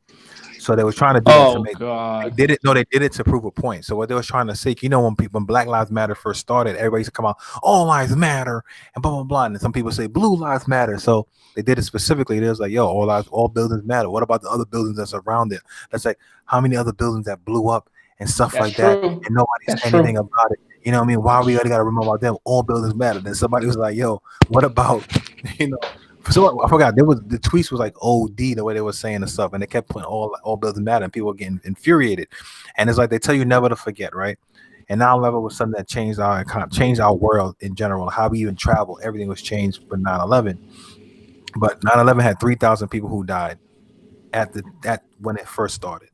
So they was trying to do that to Oh make. They God. did it. No, they did it to prove a point. So what they was trying to say, when Black Lives Matter first started, everybody used to come out, all lives matter, and blah blah blah. And some people say blue lives matter. So they did it specifically. It was like, yo, all buildings matter. What about the other buildings that's around it? That's like how many other buildings that blew up and stuff That's like that, true. and nobody That's said anything true. about it. You know what I mean? Why we got to remember about them? All buildings matter. Then somebody was like, yo, what about, you know? So I forgot. There was the tweets was like OD the way they were saying and stuff, and they kept putting all buildings matter, and people were getting infuriated. And it's like they tell you never to forget, right? And 9/11 was something that changed our world in general. How we even travel, everything was changed with 9/11. But 9/11 had 3,000 people who died at when it first started.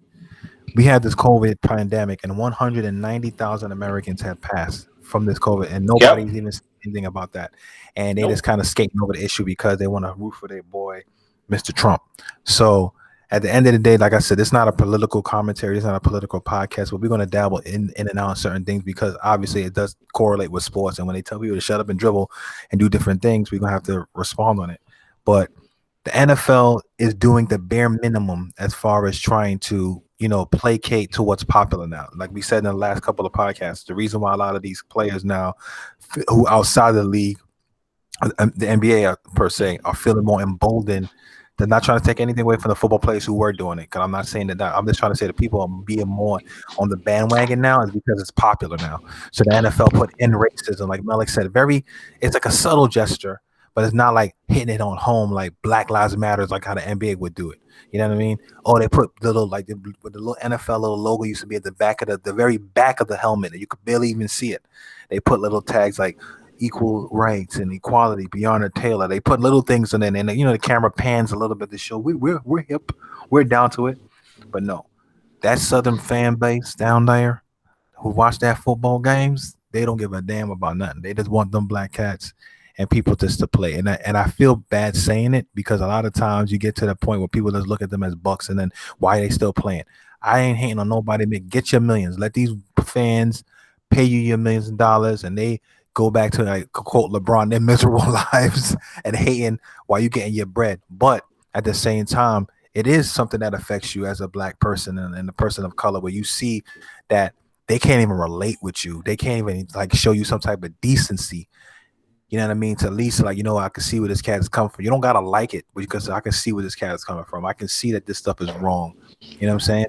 We had this COVID pandemic, and 190,000 Americans had passed from this COVID, and Yep. nobody's even saying anything about that. And they just Nope. kind of skating over the issue because they want to root for their boy, Mr. Trump. So at the end of the day, like I said, it's not a political commentary, it's not a political podcast, but we're going to dabble in and out on certain things because obviously it does correlate with sports. And when they tell people to shut up and dribble and do different things, we're going to have to respond on it. But the NFL is doing the bare minimum as far as trying to, placate to what's popular now. Like we said in the last couple of podcasts, the reason why a lot of these players now who outside of the league, the NBA per se, are feeling more emboldened. They're not trying to take anything away from the football players who were doing it. Because I'm not saying that. I'm just trying to say that people are being more on the bandwagon now is because it's popular now. So the NFL put in racism, like Malik said, it's like a subtle gesture, but it's not like hitting it on home like Black Lives Matters, like how the NBA would do it. You know what I mean? Oh, they put the little with the little NFL little logo used to be at the back of the very back of the helmet, and you could barely even see it. They put little tags like equal rights and equality, Breonna Taylor. They put little things in it, and the camera pans a little bit to show we're hip, we're down to it. But no, that Southern fan base down there who watch that football games, they don't give a damn about nothing. They just want them black cats and people just to play. And I feel bad saying it because a lot of times you get to the point where people just look at them as bucks and then why are they still playing? I ain't hating on nobody. Get your millions. Let these fans pay you your millions of dollars and they go back to, like, quote LeBron, their miserable lives and hating while you getting your bread. But at the same time, it is something that affects you as a black person and a person of color, where you see that they can't even relate with you. They can't even like show you some type of decency. You know what I mean? To at least like, I can see where this cat is coming from. You don't gotta like it because I can see where this cat is coming from. I can see that this stuff is wrong. You know what I'm saying?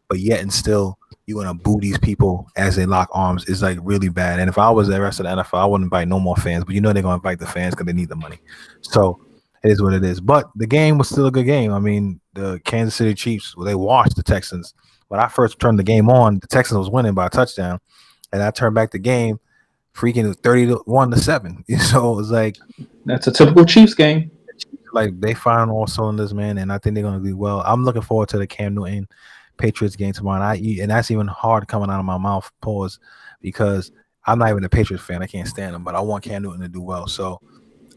But yet and still, you're gonna boo these people as they lock arms. It's like really bad. And if I was the rest of the NFL, I wouldn't invite no more fans. But they're gonna invite the fans because they need the money. So it is what it is. But the game was still a good game. I mean, the Kansas City Chiefs, they washed the Texans. When I first turned the game on, the Texans was winning by a touchdown, and I turned back the game, freaking 31-7. So it was like That's a typical Chiefs game. like they firing all cylinders, man, and I think they're gonna do well. I'm looking forward to the Cam Newton Patriots game tomorrow. And that's even hard coming out of my mouth, pause, because I'm not even a Patriots fan. I can't stand him, but I want Cam Newton to do well. So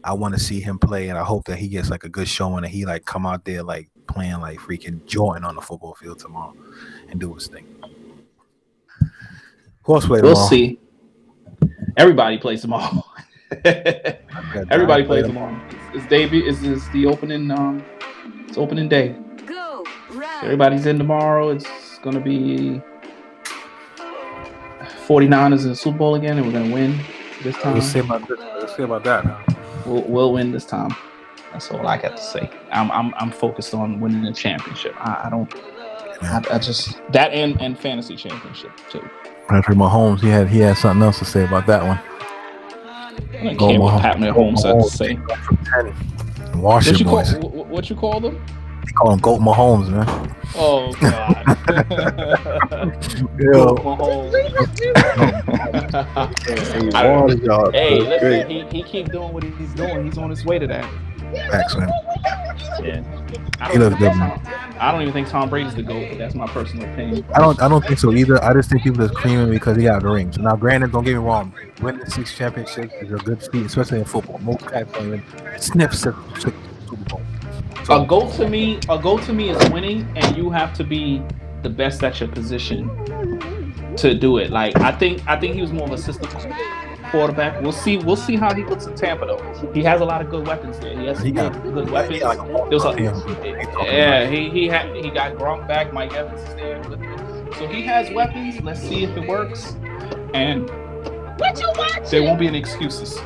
I want to see him play, and I hope that he gets like a good showing and he like come out there like playing like freaking Jordan on the football field tomorrow and do his thing. Who else play tomorrow? We'll see. Everybody plays tomorrow. Everybody plays tomorrow. It's debut. Is this the opening? It's opening day. Go, right. Everybody's in tomorrow. It's gonna be 49ers in the Super Bowl again, and we're gonna win this time. Let's see about this. Let's see about that now. We'll win this time. That's all I got to say. I'm focused on winning the championship. I just that and fantasy championship too. Patrick Mahomes, he had something else to say about that one. I don't care what Pat Mahomes had to say. Wash your boys. What you call them? They call him Goat Mahomes, man. Oh God. Yo. Hey, listen, he keep doing what he's doing. He's on his way to that. Facts, man. Yeah. He looks good, man. I don't even think Tom Brady's the GOAT, but that's my personal opinion. I don't think so either. I just think people are creaming because he got the rings. Now, granted, don't get me wrong. Winning 6 championships is a good feat, especially in football. Most guys don't even sniff Super Bowl. So, A GOAT to me is winning, and you have to be the best at your position to do it. Like I think he was more of a system quarterback. We'll see how he looks in Tampa though. He has a lot of good weapons there. He has some good weapons. Like he got Gronk back. Mike Evans is there. So he has weapons. Let's see if it works. And there won't be any excuses.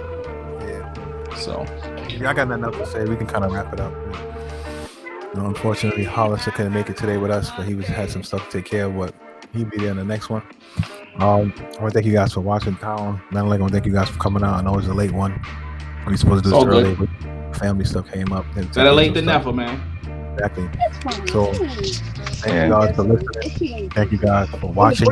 Yeah. So I got nothing else to say. We can kind of wrap it up. Unfortunately, Hollister couldn't make it today with us, but he had some stuff to take care of. But he'll be there in the next one. I want to thank you guys for watching Town. Not only I want to thank you guys for coming out. I know it was a late one. We were supposed to do this early, but family stuff came up. Better late than never, man. Exactly. So thank you guys for listening. Thank you guys for watching.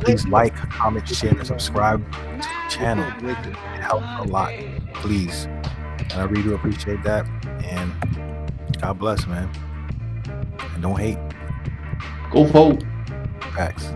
Please like, comment, share, and subscribe to the channel. It helps a lot. Please. And I really do appreciate that. And God bless, man. And don't hate. Go vote. Facts.